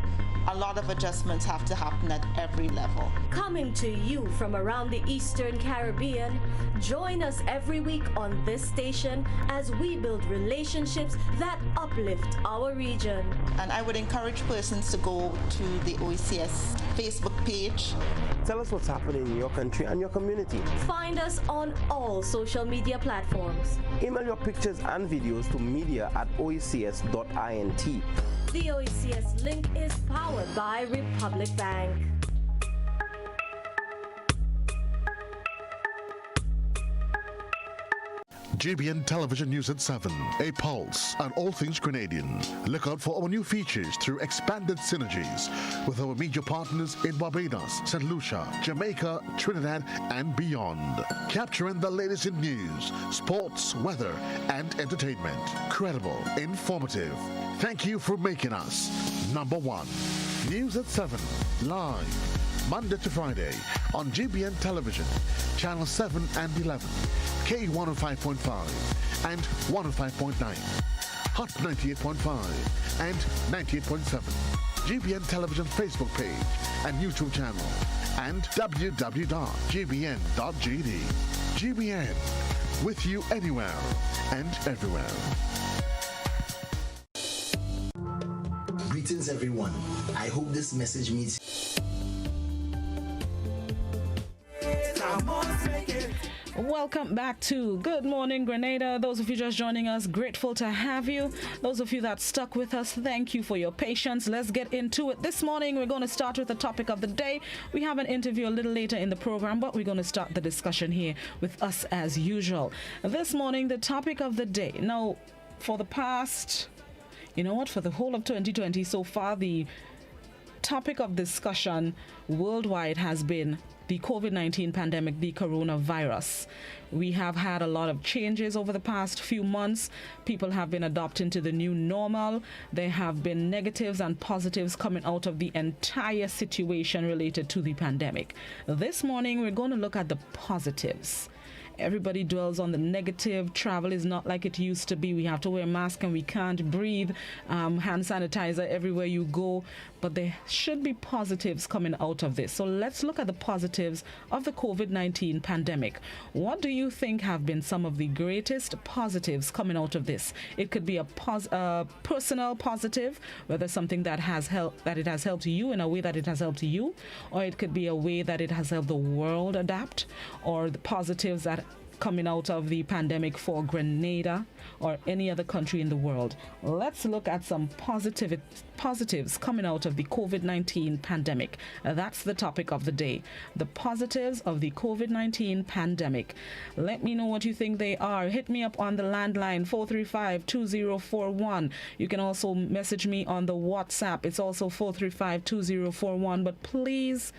A lot of adjustments have to happen at every level. Coming to you from around the Eastern Caribbean, join us every week on this station as we build relationships that uplift our region. And I would encourage persons to go to the OECS Facebook page. Tell us what's happening in your country and your community. Find us on all social media platforms. Email your pictures and videos to media@oecs.int. The OECS Link is powered by Republic Bank. GBN Television News at 7, a pulse on all things Grenadian. Look out for our new features through expanded synergies with our media partners in Barbados, St. Lucia, Jamaica, Trinidad, and beyond. Capturing the latest in news, sports, weather, and entertainment. Credible, informative. Thank you for making us number one. News at 7, live, Monday to Friday on GBN Television, Channel 7 and 11, K105.5 and 105.9, Hot 98.5 and 98.7, GBN Television Facebook page and YouTube channel, and www.gbn.gd. GBN, with you anywhere and everywhere. Greetings, everyone. I hope this message meets. Welcome back to Good Morning Grenada. Those of you just joining us, grateful to have you. Those of you that stuck with us, thank you for your patience. Let's get into it. This morning, we're going to start with the topic of the day. We have an interview a little later in the program, but we're going to start the discussion here with us as usual. This morning, the topic of the day. Now, for the past, for the whole of 2020 so far, the topic of discussion worldwide has been the COVID-19 pandemic, the coronavirus. We have had a lot of changes over the past few months. People have been adopting to the new normal. There have been negatives and positives coming out of the entire situation related to the pandemic. This morning, we're going to look at the positives. Everybody dwells on the negative. Travel is not like it used to be. We have to wear a mask and we can't breathe. Hand sanitizer everywhere you go. But there should be positives coming out of this. So let's look at the positives of the COVID-19 pandemic. What do you think have been some of the greatest positives coming out of this? It could be a personal positive, whether something that it has helped you in a way that it has helped you, or it could be a way that it has helped the world adapt, or the positives that coming out of the pandemic for Grenada or any other country in the world. Let's look at some positives coming out of the COVID-19 pandemic. That's the topic of the day. The positives of the COVID-19 pandemic. Let me know what you think they are. Hit me up on the landline 435-2041. You can also message me on the WhatsApp. It's also 435-2041. But please,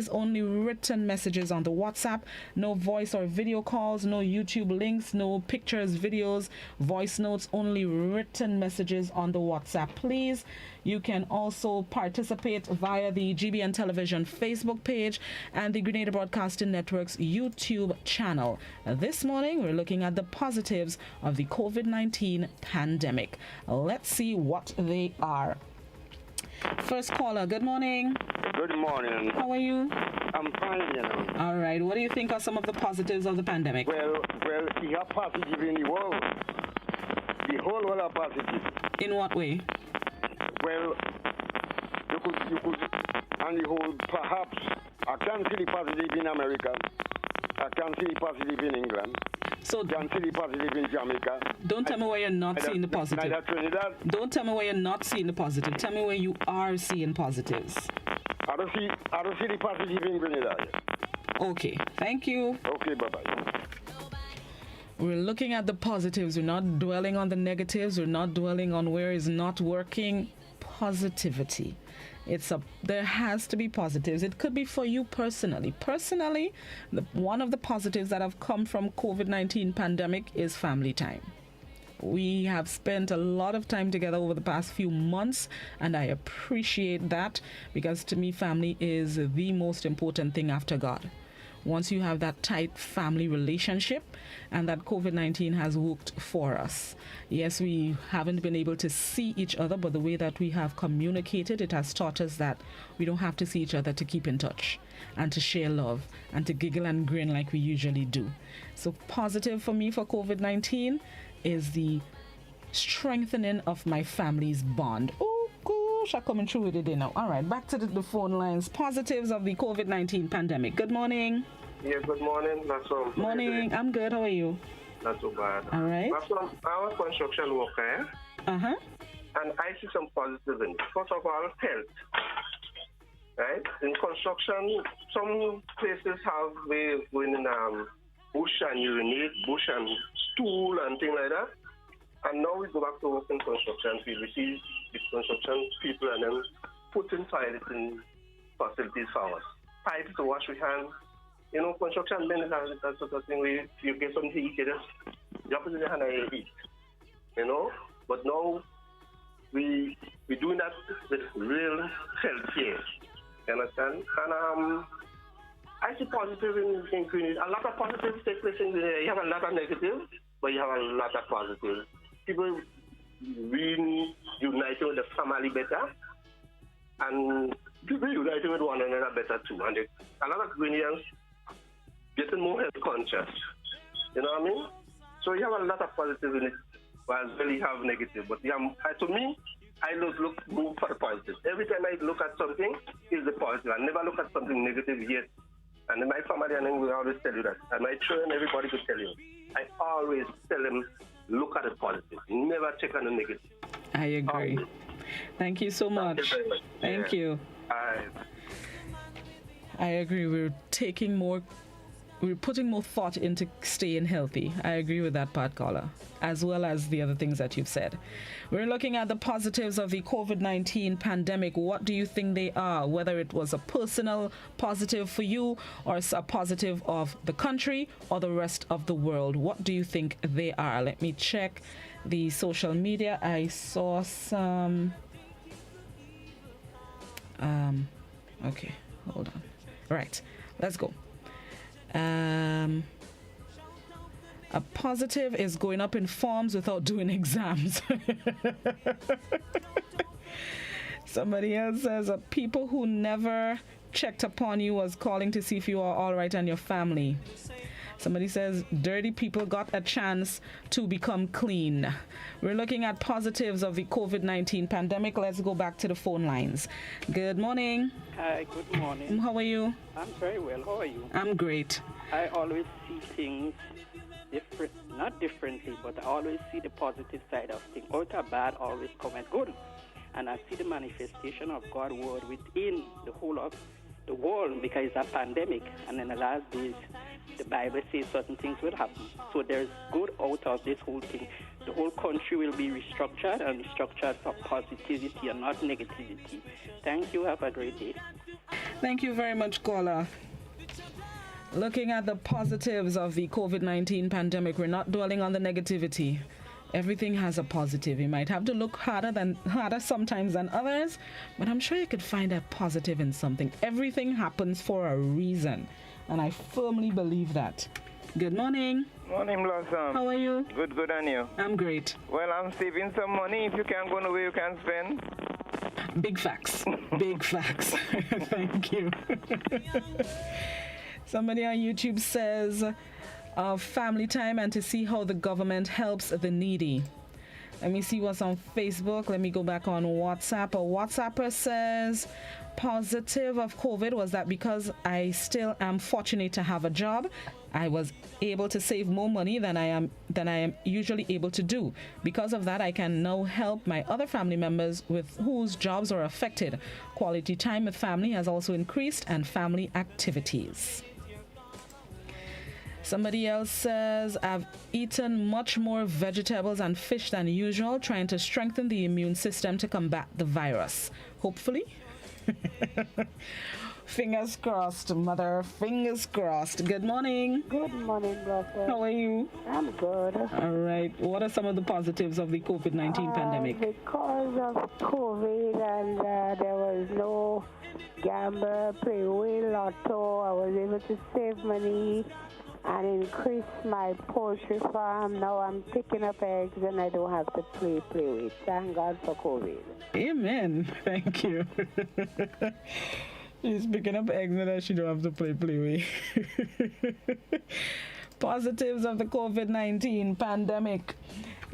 only written messages on the WhatsApp. No voice or video calls, no YouTube links, no pictures, videos, voice notes, only written messages on the WhatsApp, please. You can also participate via the GBN Television Facebook page and the Grenada Broadcasting Network's YouTube channel. This morning, we're looking at the positives of the COVID-19 pandemic. Let's see what they are. First caller, good morning. Good morning. How are you? I'm fine, All right. What do you think are some of the positives of the pandemic? Well, you have positive in the world. The whole world are positive. In what way? Well, you could, and the whole, perhaps, I can see the positive in America. I can see the positive in England. So can see the positive in Jamaica. Don't tell me where you're not seeing the positive. Neither Trinidad. Don't tell me where you're not seeing the positive. Tell me where you are seeing positives. I don't see the positive in Grenada. Okay. Thank you. Okay, bye-bye. We're looking at the positives. We're not dwelling on the negatives. We're not dwelling on where it's not working. Positivity. There has to be positives. It could be for you personally. Personally, one of the positives that have come from COVID-19 pandemic is family time. We have spent a lot of time together over the past few months, and I appreciate that, because to me, family is the most important thing after God. Once you have that tight family relationship, and that COVID-19 has worked for us. Yes, we haven't been able to see each other, but the way that we have communicated, it has taught us that we don't have to see each other to keep in touch and to share love and to giggle and grin like we usually do. So positive for me for COVID-19 is the strengthening of my family's bond. Oh gosh, I'm coming through with it now. All right, back to the phone lines. Positives of the COVID-19 pandemic. Good morning. Yes, good morning. That's all. Morning. I'm good. How are you? Not too bad. All right. I'm a construction worker. Uh-huh. And I see some positive in it. First of all, health. Right? In construction, some places have ways going in bush and urinate, bush and stool and things like that. And now we go back to work in construction field. We see the construction people and then putting toilets in facilities for us. Pipes to wash your hands. You know, construction men is that sort of thing where you get something to eat, you just drop it in your hand and you eat. You know? But now we're doing that with real health care. You understand? And I see positive in Grenada. A lot of positives take place in Grenada. You have a lot of negatives, but you have a lot of positives. People really united with the family better, and people united with one another better too. And a lot of Grenadians getting more health conscious. You know what I mean? So you have a lot of positive in it, while you have negative. But to me, I look for the positive. Every time I look at something, it's the positive. I never look at something negative yet. And in my family, and then we always tell you that. And my children, everybody could tell you. I always tell them, look at the positive. Never check on the negative. I agree. Thank you so much. Thank you. I agree. We're putting more thought into staying healthy. I agree with that part, caller, as well as the other things that you've said. We're looking at the positives of the COVID-19 pandemic. What do you think they are? Whether it was a personal positive for you, or a positive of the country or the rest of the world. What do you think they are? Let me check the social media. I saw some... okay, hold on. Right, let's go. A positive is going up in forms without doing exams. Somebody else says, people who never checked upon you was calling to see if you are all right and your family. Somebody says, dirty people got a chance to become clean. We're looking at positives of the COVID-19 pandemic. Let's go back to the phone lines. Good morning. Hi, good morning. How are you? I'm very well. How are you? I'm great. I always see things different, not differently, but I always see the positive side of things. Out of bad always come and good. And I see the manifestation of God's word within the whole of the world, because it's a pandemic. And in the last days, the Bible says certain things will happen. So there's good out of this whole thing. The whole country will be restructured, and restructured for positivity and not negativity. Thank you. Have a great day. Thank you very much, caller. Looking at the positives of the COVID-19 pandemic, we're not dwelling on the negativity. Everything has a positive. You might have to look harder sometimes than others, but I'm sure you could find a positive in something. Everything happens for a reason, and I firmly believe that. Good morning. Morning, Blossom. How are you? Good, and you? I'm great. Well, I'm saving some money. If you can't go nowhere, you can spend. Big facts. Big facts. Thank you. Somebody on YouTube says, family time and to see how the government helps the needy. Let me see what's on Facebook. Let me go back on WhatsApp. A WhatsApper says, positive of COVID was that because I still am fortunate to have a job, I was able to save more money than I am usually able to do. Because of that, I can now help my other family members with whose jobs are affected. Quality time with family has also increased, and family activities. Somebody else says, I've eaten much more vegetables and fish than usual, trying to strengthen the immune system to combat the virus. Hopefully. Fingers crossed, mother. Fingers crossed. Good morning. Good morning, brother. How are you? I'm good. All right. What are some of the positives of the COVID-19 pandemic? Because of COVID and there was no gamble, play away lotto, I was able to save money and increase my poultry farm. Now I'm picking up eggs and I don't have to play with. Thank God for COVID. Amen. Thank you. She's picking up eggs that she don't have to play with. Positives of the COVID-19 pandemic.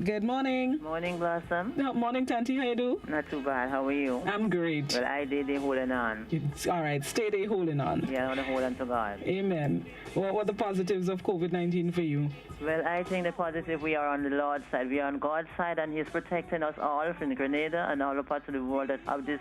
Good morning. Morning, Blossom. Morning, Tanti. How you do? Not too bad. How are you? I'm great. Well, I did the holding on. It's all right. Stay there holding on. Yeah, I want to hold on to God. Amen. What were the positives of COVID-19 for you? Well, I think the positive, we are on the Lord's side. We are on God's side, and He's protecting us all from Grenada and all the parts of the world that have this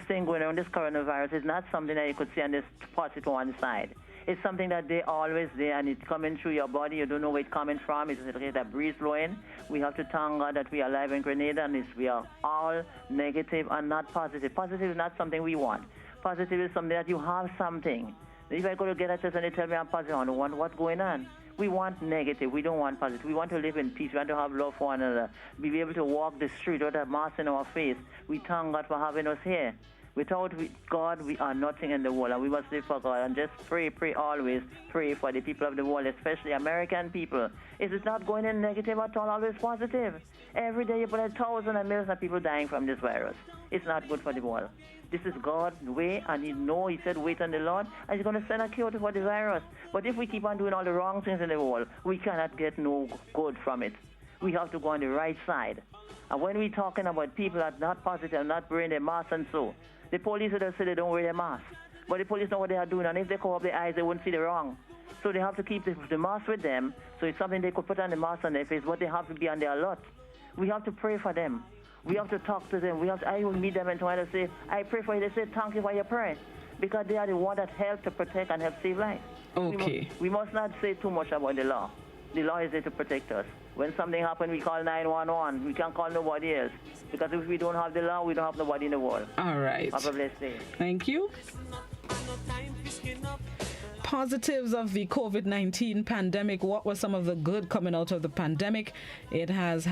thing going on. This coronavirus is not something that you could see on this positive one side. It's something that they always there, and it's coming through your body. You don't know where it's coming from. It's like a breeze blowing. We have to thank God that we are alive in Grenada, and we are all negative and not positive. Positive is not something we want. Positive is something that you have something. If I go to get a test and they tell me I'm positive, I don't want what's going on. We want negative. We don't want positive. We want to live in peace. We want to have love for one another. Be able to walk the street without a mask in our face. We thank God for having us here. Without God, we are nothing in the world, and we must live for God. And just pray, always pray for the people of the world, especially American people. It is not going in negative at all, always positive. Every day you put 1,000 and millions of people dying from this virus. It's not good for the world. This is God's way, and He said, wait on the Lord, and He's going to send a cure for the virus. But if we keep on doing all the wrong things in the world, we cannot get no good from it. We have to go on the right side. And when we're talking about people that are not positive, not wearing their masks and so, the police would say they don't wear their mask. But the police know what they are doing, and if they cover up their eyes, they won't see the wrong. So they have to keep the mask with them, so it's something they could put on the mask on their face, but they have to be on their alert. We have to pray for them. We have to talk to them. I will meet them and try to say, I pray for you. They say, thank you for your prayer. Because they are the one that help to protect and help save lives. Okay. We must not say too much about the law. The law is there to protect us. When something happens, we call 911. We can't call nobody else. Because if we don't have the law, we don't have nobody in the world. All right. Have a blessed day. Thank you. Positives of the COVID-19 pandemic. What were some of the good coming out of the pandemic? It has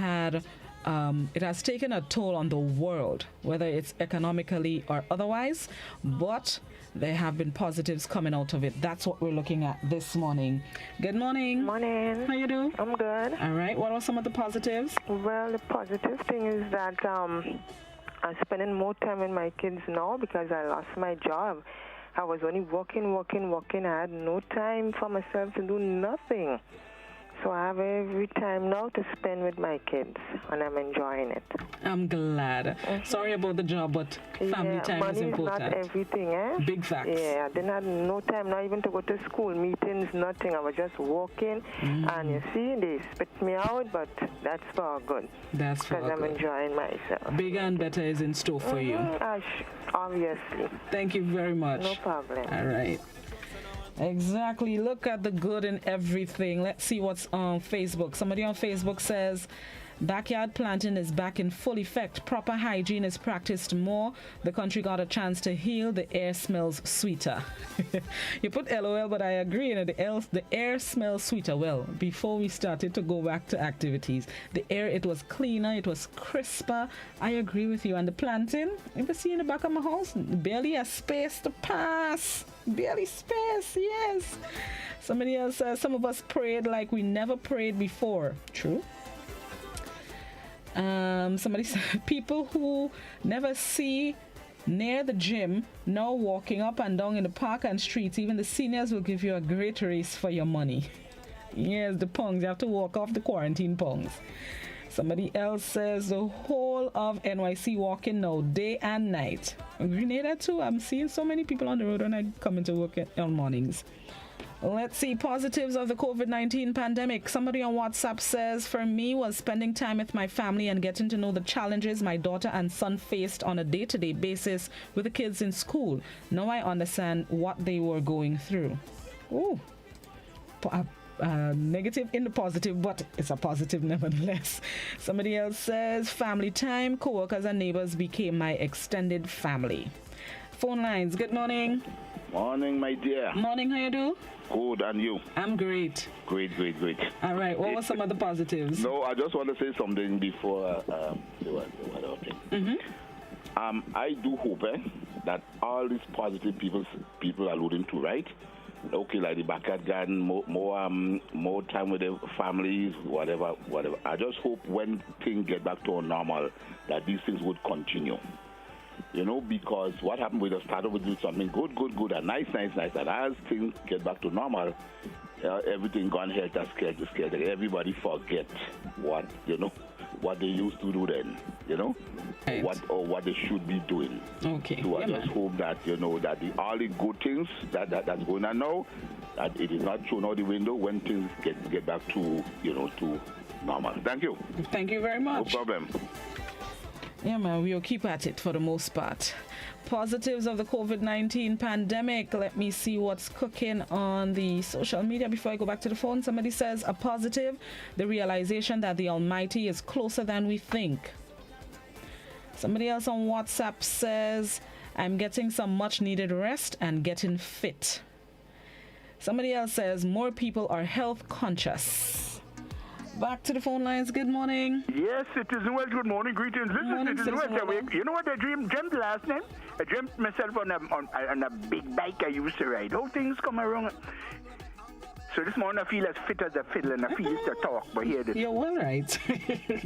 taken a toll on the world, whether it's economically or otherwise, but there have been positives coming out of it. That's what we're looking at this morning. Good morning. Morning. How you do? I'm good. All right. What are some of the positives? Well, the positive thing is that I'm spending more time with my kids now because I lost my job. I was only working. I had no time for myself to do nothing. So I have every time now to spend with my kids, and I'm enjoying it. I'm glad. Sorry about the job, but family time is important. Money is not everything, eh? Big facts. Yeah, I didn't have no time now even to go to school meetings, nothing. I was just working, and you see, they spit me out, but that's for good. That's for good. Because I'm enjoying myself. Bigger and better is in store for you. Obviously. Thank you very much. No problem. All right. Exactly. Look at the good in everything. Let's see what's on Facebook. Somebody on Facebook says, backyard planting is back in full effect. Proper hygiene is practiced more. The country got a chance to heal. The air smells sweeter. You put LOL, but I agree. The air smells sweeter. Well, before we started to go back to activities, the air, it was cleaner, it was crisper. I agree with you. And the planting, you see in the back of my house, barely a space to pass. Barely space, yes. Somebody else says, some of us prayed like we never prayed before. True. Somebody said, people who never see near the gym now walking up and down in the park and streets. Even the seniors will give you a great race for your money. Yes, the pungs. You have to walk off the quarantine pungs. Somebody else says the whole of NYC walking now, day and night. Grenada too. I'm seeing so many people on the road when I come into work on mornings. Let's see, positives of the COVID-19 pandemic. Somebody on WhatsApp says, for me, was spending time with my family and getting to know the challenges my daughter and son faced on a day-to-day basis with the kids in school. Now I understand what they were going through. Ooh. negative in the positive, but it's a positive nevertheless. Somebody else says, family time, co-workers and neighbors became my extended family. Phone lines, good morning. Morning, my dear. Morning, how you do? Good, and you? I'm great. Great. All right, what were some of the positives? No, I just want to say something before the other thing. I do hope that all these positive people are alluding to, right? Okay, like the backyard garden, more time with their families, whatever. I just hope when things get back to normal, that these things would continue. You know, because what happened, we just started with something good, and nice, and as things get back to normal, everything gone scared. Everybody forget what they used to do then, right. what they should be doing. Okay. So I just hope that that all the good things that's going on now, that it is not thrown out the window when things get back to to normal. Thank you. Thank you very much. No problem. Yeah, man, we'll keep at it for the most part. Positives of the COVID-19 pandemic. Let me see what's cooking on the social media before I go back to the phone. Somebody says, a positive, the realization that the Almighty is closer than we think. Somebody else on WhatsApp says, I'm getting some much needed rest and getting fit. Somebody else says, more people are health conscious. Back to the phone lines. Good morning. Yes, Citizen Welsh. Good morning. Greetings. Listen, Citizen Welsh. You know what I dreamed last night? I dreamt myself on a big bike I used to ride. How things come around. So this morning I feel as fit as a fiddle and I feel to talk. But here this. You're all right.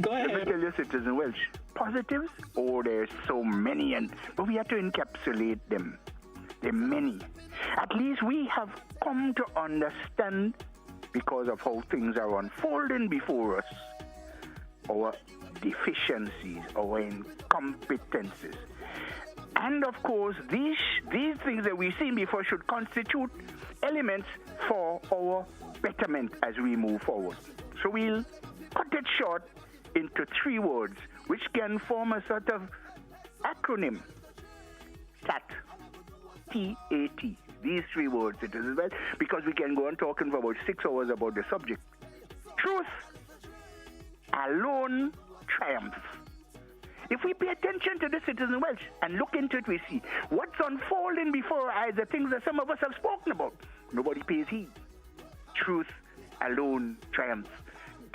Go ahead. Let me tell you, Citizen Welsh. Positives? Oh, there's so many, but we have to encapsulate them. There are many. At least we have come to understand, because of how things are unfolding before us, our deficiencies, our incompetencies. And of course, these things that we've seen before should constitute elements for our betterment as we move forward. So we'll cut it short into 3 words, which can form a sort of acronym. TAT. T-A-T. These 3 words, it is well, because we can go on talking for about 6 hours about the subject. Truth alone triumphs. If we pay attention to the Citizen Welsh and look into it, we see what's unfolding before our eyes, the things that some of us have spoken about. Nobody pays heed. Truth alone triumphs.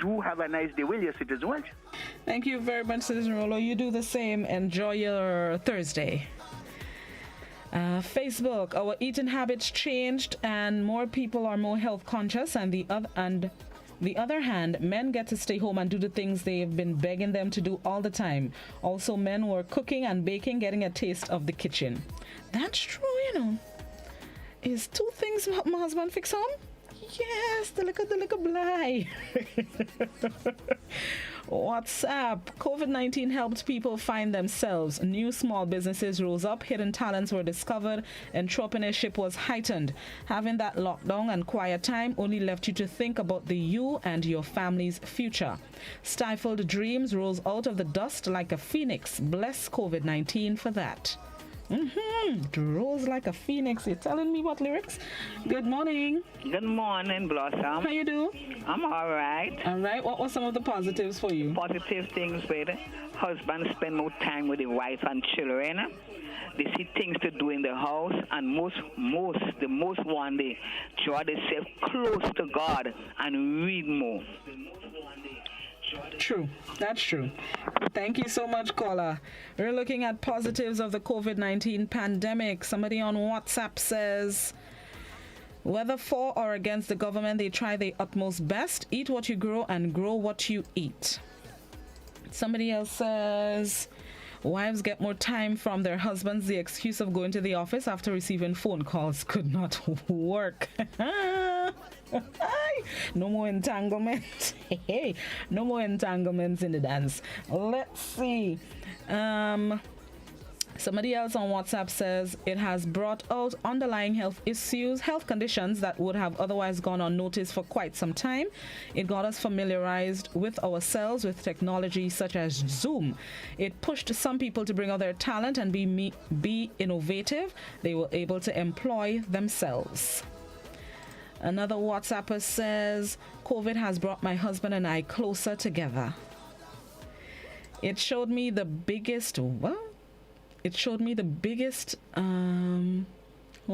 Do have a nice day, will you, Citizen Welsh? Thank you very much, Citizen Rollo. You do the same. Enjoy your Thursday. Facebook, our eating habits changed and more people are more health conscious, and the other hand, men get to stay home and do the things they've been begging them to do all the time. Also, men were cooking and baking, getting a taste of the kitchen. That's true, Is 2 things my husband fix on? Yes, the little bly. WhatsApp. COVID-19 helped people find themselves. New small businesses rose up, hidden talents were discovered, entrepreneurship was heightened. Having that lockdown and quiet time only left you to think about you and your family's future. Stifled dreams rose out of the dust like a phoenix. Bless COVID-19 for that. It rose like a phoenix. You're telling me what lyrics? Good morning. Good morning, Blossom. How you do? I'm all right. All right. What were some of the positives for you? Positive things with husband spend more time with the wife and children. They see things to do in the house, and most one day draw themselves close to God and read more. True. That's true. Thank you so much, caller. We're looking at positives of the COVID-19 pandemic. Somebody on WhatsApp says, whether for or against the government, they try their utmost best. Eat what you grow and grow what you eat. Somebody else says, wives get more time from their husbands. The excuse of going to the office after receiving phone calls could not work. No more entanglement. No more entanglements in the dance. Let's see. Somebody else on WhatsApp says it has brought out underlying health issues, health conditions that would have otherwise gone unnoticed for quite some time. It got us familiarized with ourselves with technology such as Zoom. It pushed some people to bring out their talent and be innovative. They were able to employ themselves. Another WhatsApper says, COVID has brought my husband and I closer together. It showed me the biggest, hold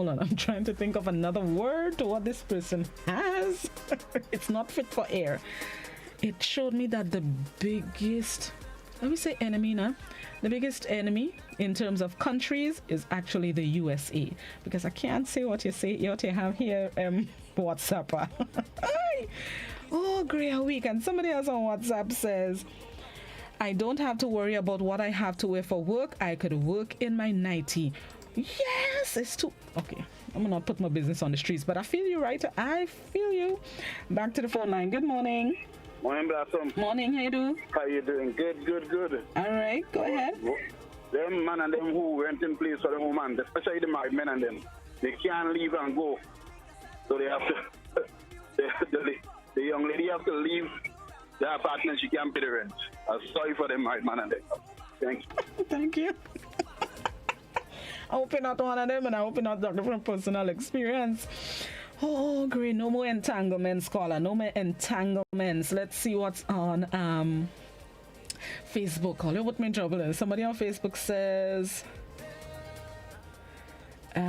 on, I'm trying to think of another word to what this person has. It's not fit for air. It showed me that the biggest, let me say enemy now. The biggest enemy in terms of countries is actually the USA, because I can't say what you have here, WhatsApper. Oh, great week. And somebody else on WhatsApp says, I don't have to worry about what I have to wear for work. I could work in my nightie. Yes, it's too okay. I'm gonna put my business on the streets, but I feel you, right? I feel you. Back to the phone line. Good morning. Morning, Blossom. Morning, how you do? How you doing? Good. All right, go ahead. Them man and them who rent in place for the woman, especially the married men and them, they can't leave and go. So they have to, the young lady have to leave the apartment. She can't pay the rent. I'm sorry for them married man and them. Thanks. Thank you. I hope you're not one of them, and I hope you're not talking from personal experience. Oh, great. No more entanglements, caller. No more entanglements. Let's see what's on Facebook. You put me in trouble. Somebody on Facebook says, I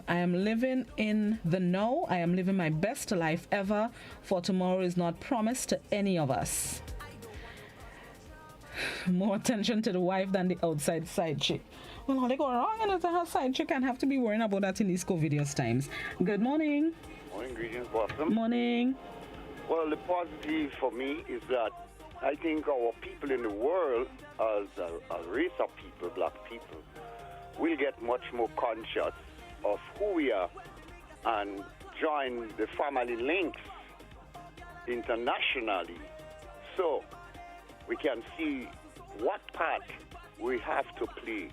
am living in the know. I am living my best life ever, for tomorrow is not promised to any of us. More attention to the wife than the outside side chick. Well, how they go wrong, and it's her side chick, and have to be worrying about that in these COVIDious times. Good morning. Morning, greetings, Blossom. Morning. Well, the positive for me is that I think our people in the world, as a race of people, black people, will get much more conscious of who we are and join the family links internationally, so we can see what part we have to play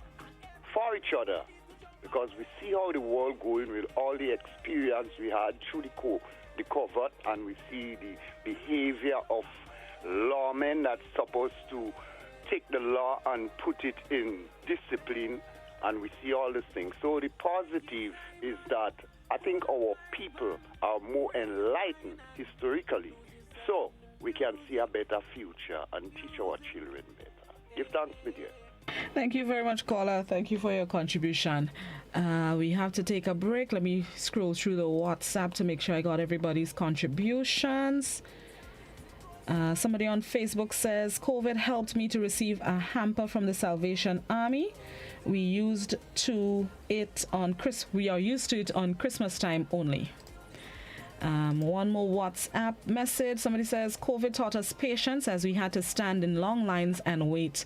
for each other, because we see how the world going with all the experience we had through the COVID, and we see the behavior of lawmen that's supposed to take the law and put it in discipline, and we see all these things. So the positive is that I think our people are more enlightened historically, so we can see a better future and teach our children better. Give thanks, my dear. Thank you very much, caller. Thank you for your contribution. We have to take a break. Let me scroll through the WhatsApp to make sure I got everybody's contributions. Somebody on Facebook says, COVID helped me to receive a hamper from the Salvation Army. We are used to it on Christmas time only. One more WhatsApp message. Somebody says, COVID taught us patience as we had to stand in long lines and wait.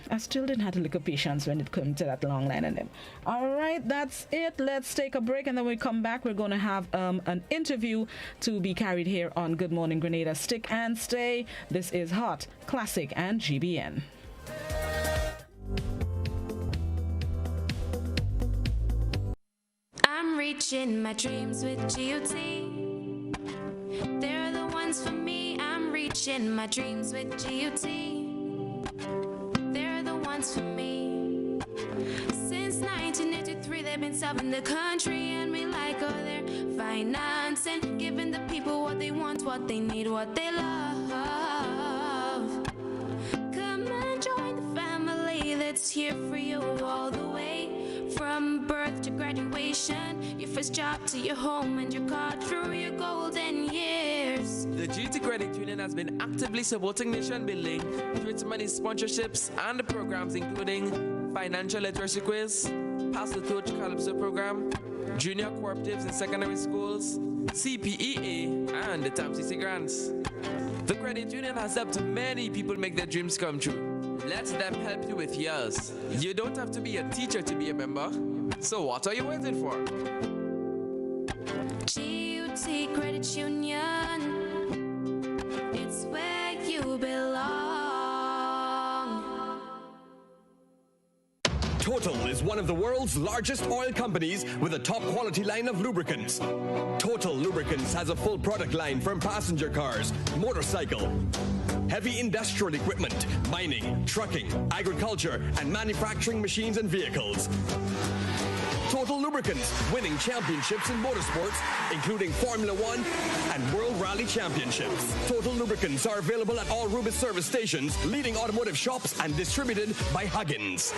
I still didn't have a little patience when it came to that long line and them. All right, that's it. Let's take a break, and then when we come back, we're going to have an interview to be carried here on Good Morning Grenada. Stick and stay. This is Hot, Classic, and GBN. I'm reaching my dreams with GOT. They're the ones for me. I'm reaching my dreams with GOT. They're the ones for me. Since 1983, they've been serving the country, and we like all their financing, giving the people what they want, what they need, what they love. Come and join the family that's here for you all the way, from birth to graduation, your first job to your home, and your car through your golden years. The GT Credit Union has been actively supporting nation building through its many sponsorships and the programs including Financial Literacy Quiz, Pass the Torch Calypso Program, Junior Cooperatives in Secondary Schools, CPEA, and the TAMCC Grants. The Credit Union has helped many people make their dreams come true. Let them help you with yours. You don't have to be a teacher to be a member, so what are you waiting for? GUT Credit Union, it's where you belong. Total is one of the world's largest oil companies with a top quality line of lubricants. Total Lubricants has a full product line from passenger cars, motorcycle, heavy industrial equipment, mining, trucking, agriculture, and manufacturing machines and vehicles. Total Lubricants, winning championships in motorsports, including Formula One and World Rally Championships. Total Lubricants are available at all Rubis service stations, leading automotive shops, and distributed by Huggins.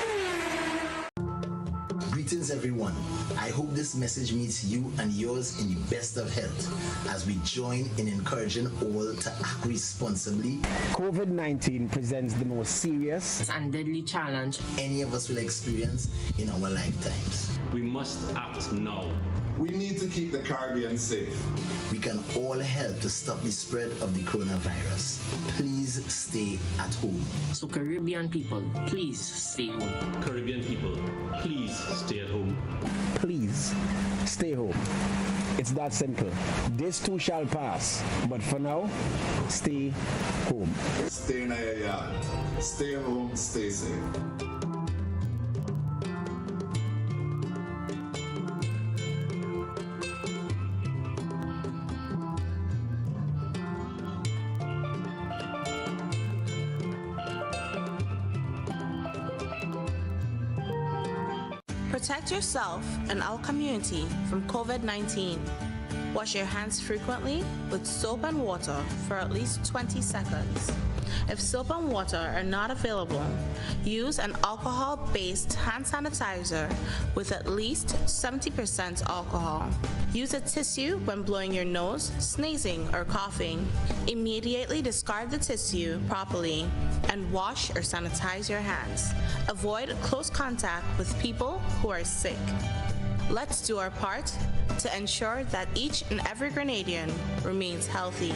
Greetings, everyone. I hope this message meets you and yours in the best of health as we join in encouraging all to act responsibly. COVID-19 presents the most serious and deadly challenge any of us will experience in our lifetimes. We must act now. We need to keep the Caribbean safe. We can all help to stop the spread of the coronavirus. Please stay at home. So Caribbean people, please stay home. Caribbean people, please stay at home. Please stay home. It's that simple. This too shall pass. But for now, stay home. Stay in your yard. Stay home, stay safe. Protect yourself and our community from COVID-19. Wash your hands frequently with soap and water for at least 20 seconds. If soap and water are not available, use an alcohol-based hand sanitizer with at least 70% alcohol. Use a tissue when blowing your nose, sneezing, or coughing. Immediately discard the tissue properly and wash or sanitize your hands. Avoid close contact with people who are sick. Let's do our part to ensure that each and every Grenadian remains healthy.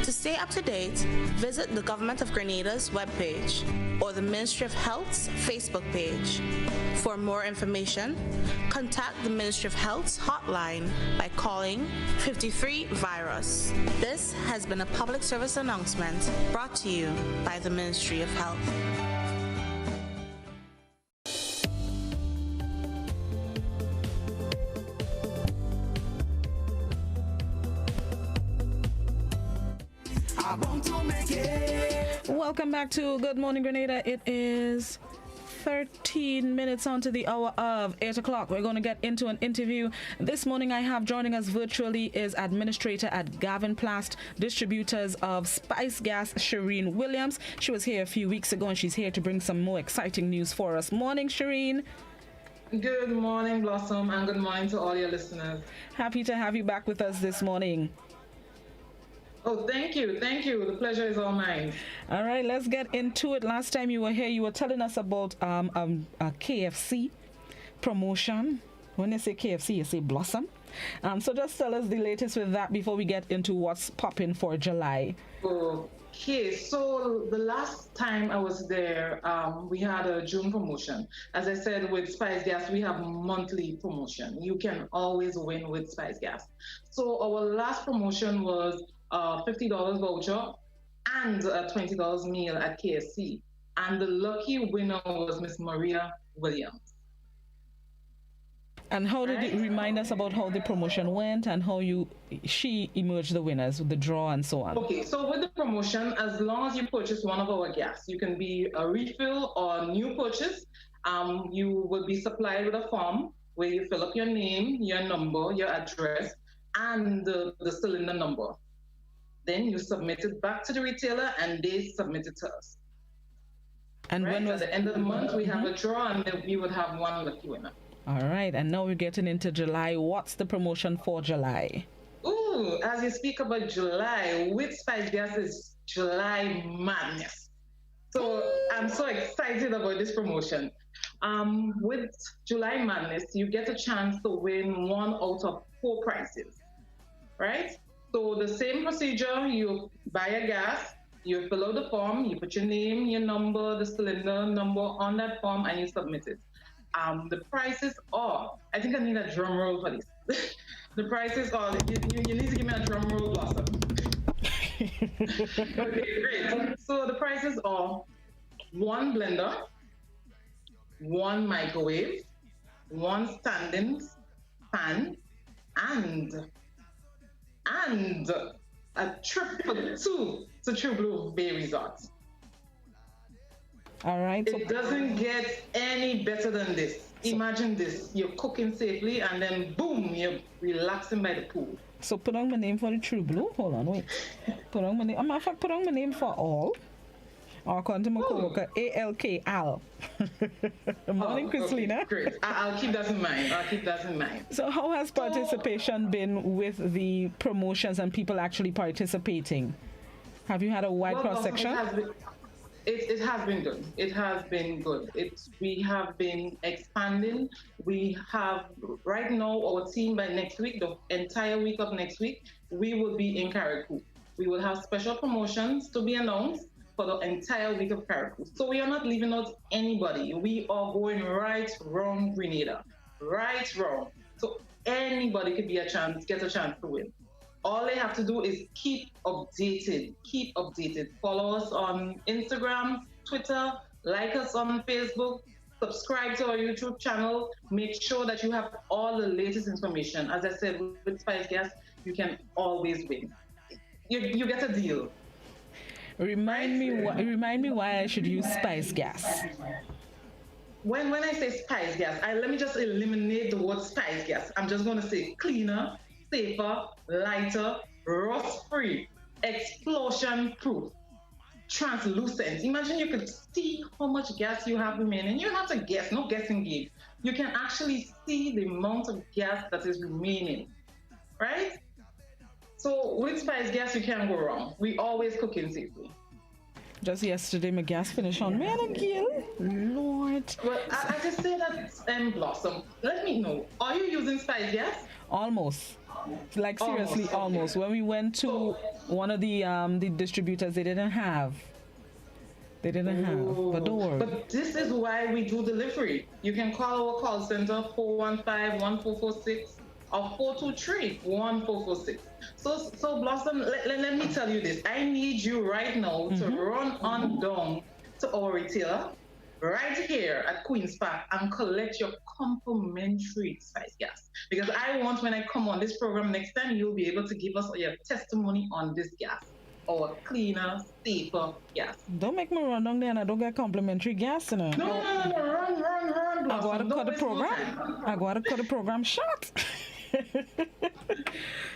To stay up to date, visit the Government of Grenada's webpage or the Ministry of Health's Facebook page. For more information, contact the Ministry of Health's hotline by calling 53-VIRUS. This has been a public service announcement brought to you by the Ministry of Health. Welcome back to Good Morning Grenada. It is 13 minutes on to the hour of 8 o'clock. We're going to get into an interview. This morning I have joining us virtually is Administrator at Gavin Plast Distributors of Spice Gas, Shireen Williams. She was here a few weeks ago and she's here to bring some more exciting news for us. Morning, Shireen. Good morning, Blossom, and good morning to all your listeners. Happy to have you back with us this morning. Oh, thank you. Thank you. The pleasure is all mine. All right, let's get into it. Last time you were here, you were telling us about a KFC promotion. When you say KFC, you say Blossom. So just tell us the latest with that before we get into what's popping for July. Okay, so the last time I was there, we had a June promotion. As I said, with Spice Gas, we have monthly promotion. You can always win with Spice Gas. So our last promotion was $50 voucher and a $20 meal at KFC. And the lucky winner was Miss Maria Williams. And how did it remind us about how the promotion went and how she emerged the winners with the draw and so on? Okay, so with the promotion, as long as you purchase one of our gas, you can be a refill or new purchase. You will be supplied with a form where you fill up your name, your number, your address, and the cylinder number. Then you submit it back to the retailer and they submit it to us. And when was at the end of the month, we have a draw and then we would have one lucky winner. All right, and now we're getting into July. What's the promotion for July? Ooh, as you speak about July, with Spice Gas is July Madness. So I'm so excited about this promotion. With July Madness, you get a chance to win 1 out of 4 prizes, right? So the same procedure, you buy a gas, you fill out the form, you put your name, your number, the cylinder number on that form, and you submit it. The prices are, I think I need a drum roll for this. The prices are, you need to give me a drum roll, Blossom. Okay, great. So the prices are 1 blender, 1 microwave, 1 standing pan, and a trip for 2 to True Blue Bay Resort. All right. It doesn't get any better than this. Imagine this, you're cooking safely and then boom, you're relaxing by the pool. So put on my name for the True Blue. Hold on, wait. Put on my name. In fact, put on my name for all. Or according to my co-worker, ALK Al. Morning, Christina. Okay, great. I'll keep that in mind. So how has participation been with the promotions and people actually participating? Have you had a wide cross-section? It has been good. It has been good. We have been expanding. We have, right now, our team by next week, the entire week of next week, we will be in Carriacou. We will have special promotions to be announced for the entire week of Carriacou. So we are not leaving out anybody. We are going right, wrong, Grenada. Right, wrong. So anybody could get a chance to win. All they have to do is keep updated. Follow us on Instagram, Twitter, like us on Facebook, subscribe to our YouTube channel. Make sure that you have all the latest information. As I said, with Spice Gas, you can always win. You get a deal. Remind me why I should use Spice Gas. When I say Spice Gas, let me just eliminate the word Spice Gas. I'm just going to say cleaner, safer, lighter, rust-free, explosion-proof, translucent. Imagine you could see how much gas you have remaining. You don't have to guess, no guessing game. You can actually see the amount of gas that is remaining, right? So with Spice Gas, you can't go wrong. We always cook in safely. Just yesterday, my gas finished on me and again. Lord. Well, I just say that Blossom. Let me know. Are you using Spice Gas? Almost. Like seriously, almost. When we went to one of the distributors, they didn't have. But don't worry. But this is why we do delivery. You can call our call center 415-1446 or 423-1446. So Blossom, let me tell you this. I need you right now to run on down to our retailer right here at Queen's Park and collect your complimentary Spice Gas. Because I want, when I come on this program next time, you'll be able to give us your testimony on this gas, or cleaner, safer gas. Don't make me run down there and I don't get complimentary gas. No, run. I gotta cut the program. I gotta cut the program short.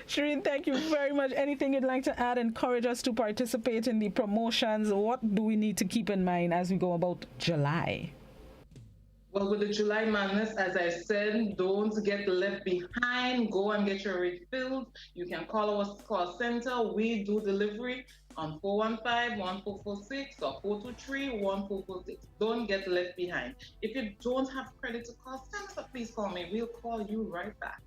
Shireen, thank you very much. Anything you'd like to add? Encourage us to participate in the promotions. What do we need to keep in mind as we go about July? Well, with the July Madness, as I said, don't get left behind. Go and get your refills. You can call our call center. We do delivery on 415-1446 or 423-1446. Don't get left behind. If you don't have credit to call center, please call me. We'll call you right back.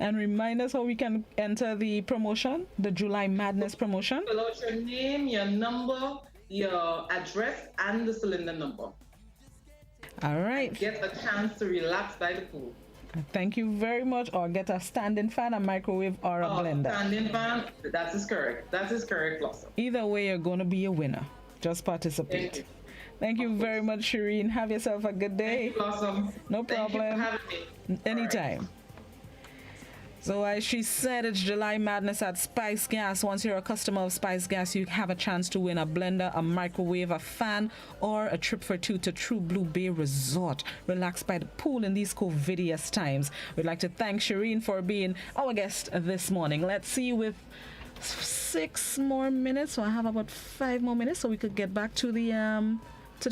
And remind us how we can enter the promotion, the July Madness promotion. Fill out your name, your number, your address, and the cylinder number. All right. Get a chance to relax by the pool. Thank you very much. Or get a standing fan, a microwave, or a blender. Standing fan, that is correct. That is correct, Blossom. Either way, you're going to be a winner. Just participate. Thank you very much, Shireen. Have yourself a good day. Thank you, Blossom. No problem. Thank you for having me. Anytime. So as she said, it's July Madness at Spice Gas. Once you're a customer of Spice Gas, you have a chance to win a blender, a microwave, a fan, or a trip for two to True Blue Bay Resort. Relax by the pool in these COVIDious times. We'd like to thank Shireen for being our guest this morning. Let's see with 6 more minutes. So I have about 5 more minutes so we could get back to the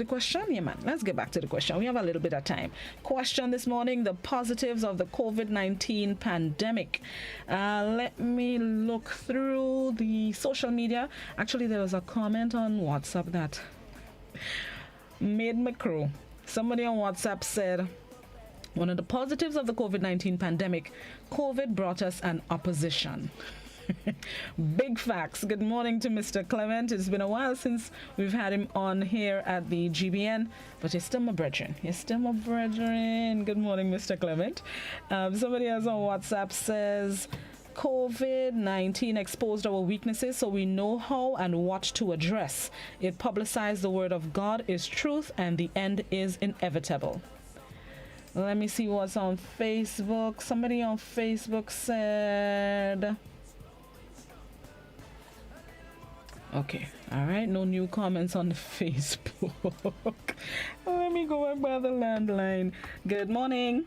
question. Yeah, man. Let's get back to the question. We have a little bit of time. Question this morning: the positives of the COVID-19 pandemic. Let me look through the social media. Actually, there was a comment on WhatsApp that made me crow. Somebody on WhatsApp said, one of the positives of the COVID-19 pandemic, COVID brought us an opposition. Big facts. Good morning to Mr. Clement. It's been a while since we've had him on here at the GBN, but you're still my brethren. Good morning, Mr. Clement. Somebody else on WhatsApp says, COVID-19 exposed our weaknesses so we know how and what to address. It publicized the word of God is truth and the end is inevitable. Let me see what's on Facebook. Somebody on Facebook said, Okay. All right. No new comments on the Facebook. Let me go back by the landline. Good morning.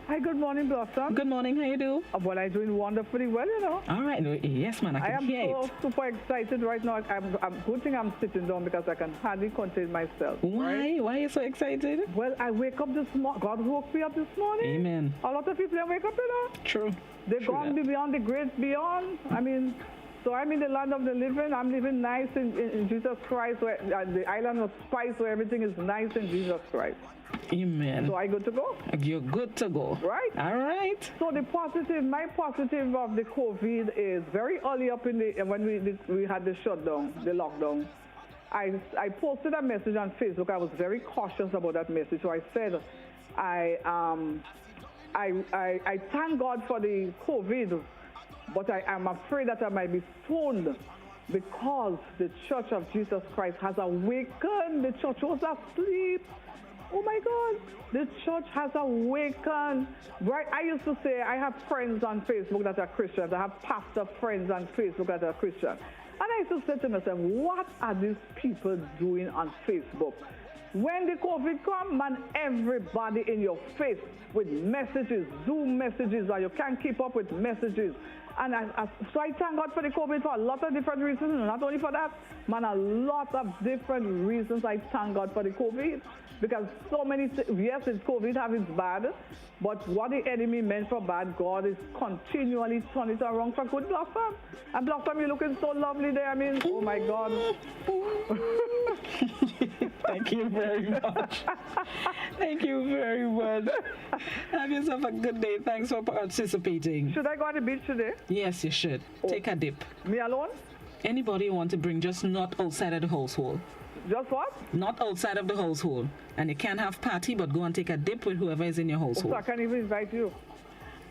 Hi, good morning, Blossom. Good morning. How you do? Well, I'm doing wonderfully well, you know. All right. Yes, man. I can hear it. I am so super excited right now. I'm good thing I'm sitting down because I can hardly contain myself. Why? Right? Why are you so excited? Well, I wake up this morning. God woke me up this morning. Amen. A lot of people don't wake up, you know. True. They've gone beyond the great beyond. I mean, so I'm in the land of the living. I'm living nice in Jesus Christ. Where the island of spice, where everything is nice in Jesus Christ. Amen. So I good to go? You're good to go. Right. All right. So my positive of the COVID is very early up in the, when we had the shutdown, the lockdown. I posted a message on Facebook. I was very cautious about that message. So I said, I thank God for the COVID, but I am afraid that I might be stoned because the Church of Jesus Christ has awakened. The church was asleep. Oh my God, the church has awakened. Right? I used to say I have friends on Facebook that are Christians. I have pastor friends on Facebook that are Christians. And I used to say to myself, what are these people doing on Facebook? When the COVID come, man, everybody in your face with messages, Zoom messages, or you can't keep up with messages. And so I thank God for the COVID for a lot of different reasons, and not only for that, man, a lot of different reasons I thank God for the COVID. Because so many, yes, it's COVID have its bad, but what the enemy meant for bad, God is continually turning it around for good. Blossom. And Blossom, you're looking so lovely there. I mean, oh my God. Thank you very much. Thank you very much. Have yourself a good day. Thanks for participating. Should I go on the beach today? Yes, you should. Take a dip. Me alone? Anybody you want to bring, just not outside of the household. Just what? Not outside of the household. And you can have party, but go and take a dip with whoever is in your household. So I can't even invite you.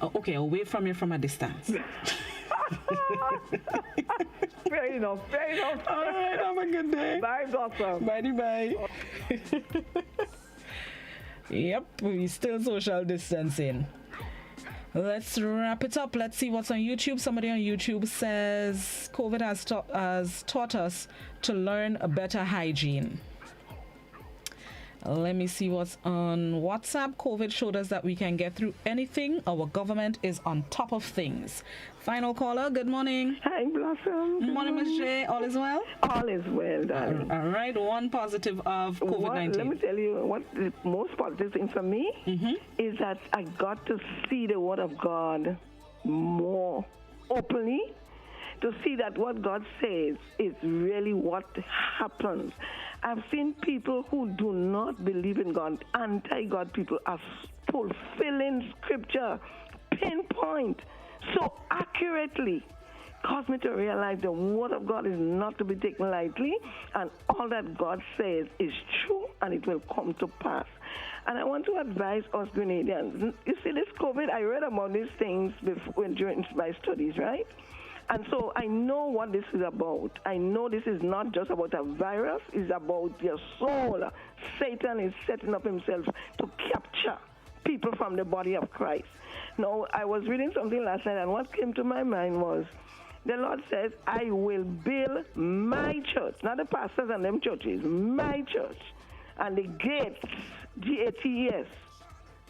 Oh, okay, I'll wait from you from a distance. Fair enough, fair enough. All right, have a good day. Bye, Blossom. Bye. Yep, we still social distancing. Let's wrap it up. Let's see what's on YouTube. Somebody on YouTube says COVID has taught us to learn a better hygiene. Let me see what's on WhatsApp. COVID showed us that we can get through anything. Our government is on top of things. Final caller, good morning. Hi, Blossom. Good morning, Ms. J. All is well? All is well, darling. All right, one positive of COVID-19. Let me tell you, what the most positive thing for me is that I got to see the Word of God more openly, to see that what God says is really what happens. I've seen people who do not believe in God, anti-God people, are fulfilling Scripture, pinpoint, so accurately, caused me to realize the Word of God is not to be taken lightly, and all that God says is true, and it will come to pass. And I want to advise us Grenadians. You see, this COVID, I read about these things during my studies, right? And so I know what this is about. I know this is not just about a virus. It's about your soul. Satan is setting up himself to capture people from the body of Christ. Now, I was reading something last night, and what came to my mind was, the Lord says, I will build my church, not the pastors and them churches, my church. And the gates, G-A-T-E-S,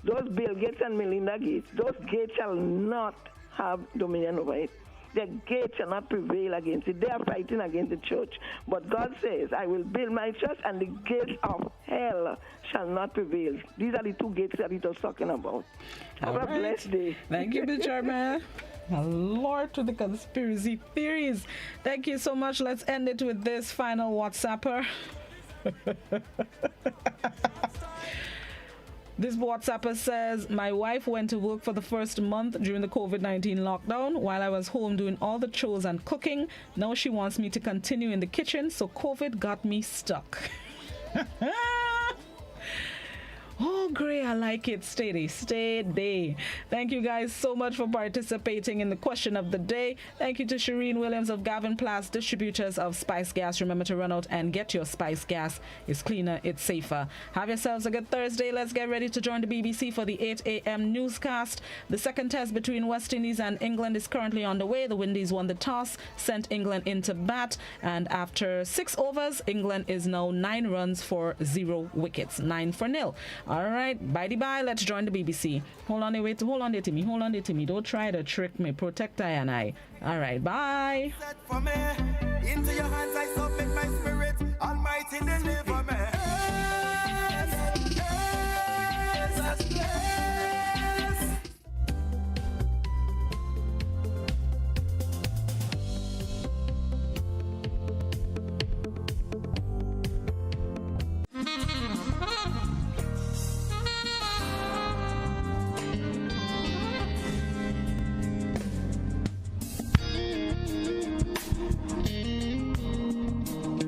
those Bill Gates and Melinda Gates, those gates shall not have dominion over it. The gates shall not prevail against it. They are fighting against the church. But God says, I will build my church, and the gates of hell shall not prevail. These are the two gates that he was talking about. Have a blessed day. Thank you, Mr. Chairman. Lord to the conspiracy theories. Thank you so much. Let's end it with this final WhatsApper. This WhatsApper says, my wife went to work for the first month during the COVID-19 lockdown while I was home doing all the chores and cooking. Now she wants me to continue in the kitchen, so COVID got me stuck. Oh Gray, I like it. Steady. Thank you guys so much for participating in the question of the day. Thank you to Shireen Williams of Gavin Plus, distributors of Spice Gas. Remember to run out and get your Spice Gas. It's cleaner, it's safer. Have yourselves a good Thursday. Let's get ready to join the BBC for the 8 a.m. newscast. The second test between West Indies and England is currently on the way. The Windies won the toss, sent England into bat, and after 6 overs, England is now 9 runs for 0 wickets. 9-0. All right, bye. Let's join the BBC. Hold on there, Timmy. Don't try to trick me. Protect I and I. All right, bye. Into your hands I submit my spirit, Almighty deliver.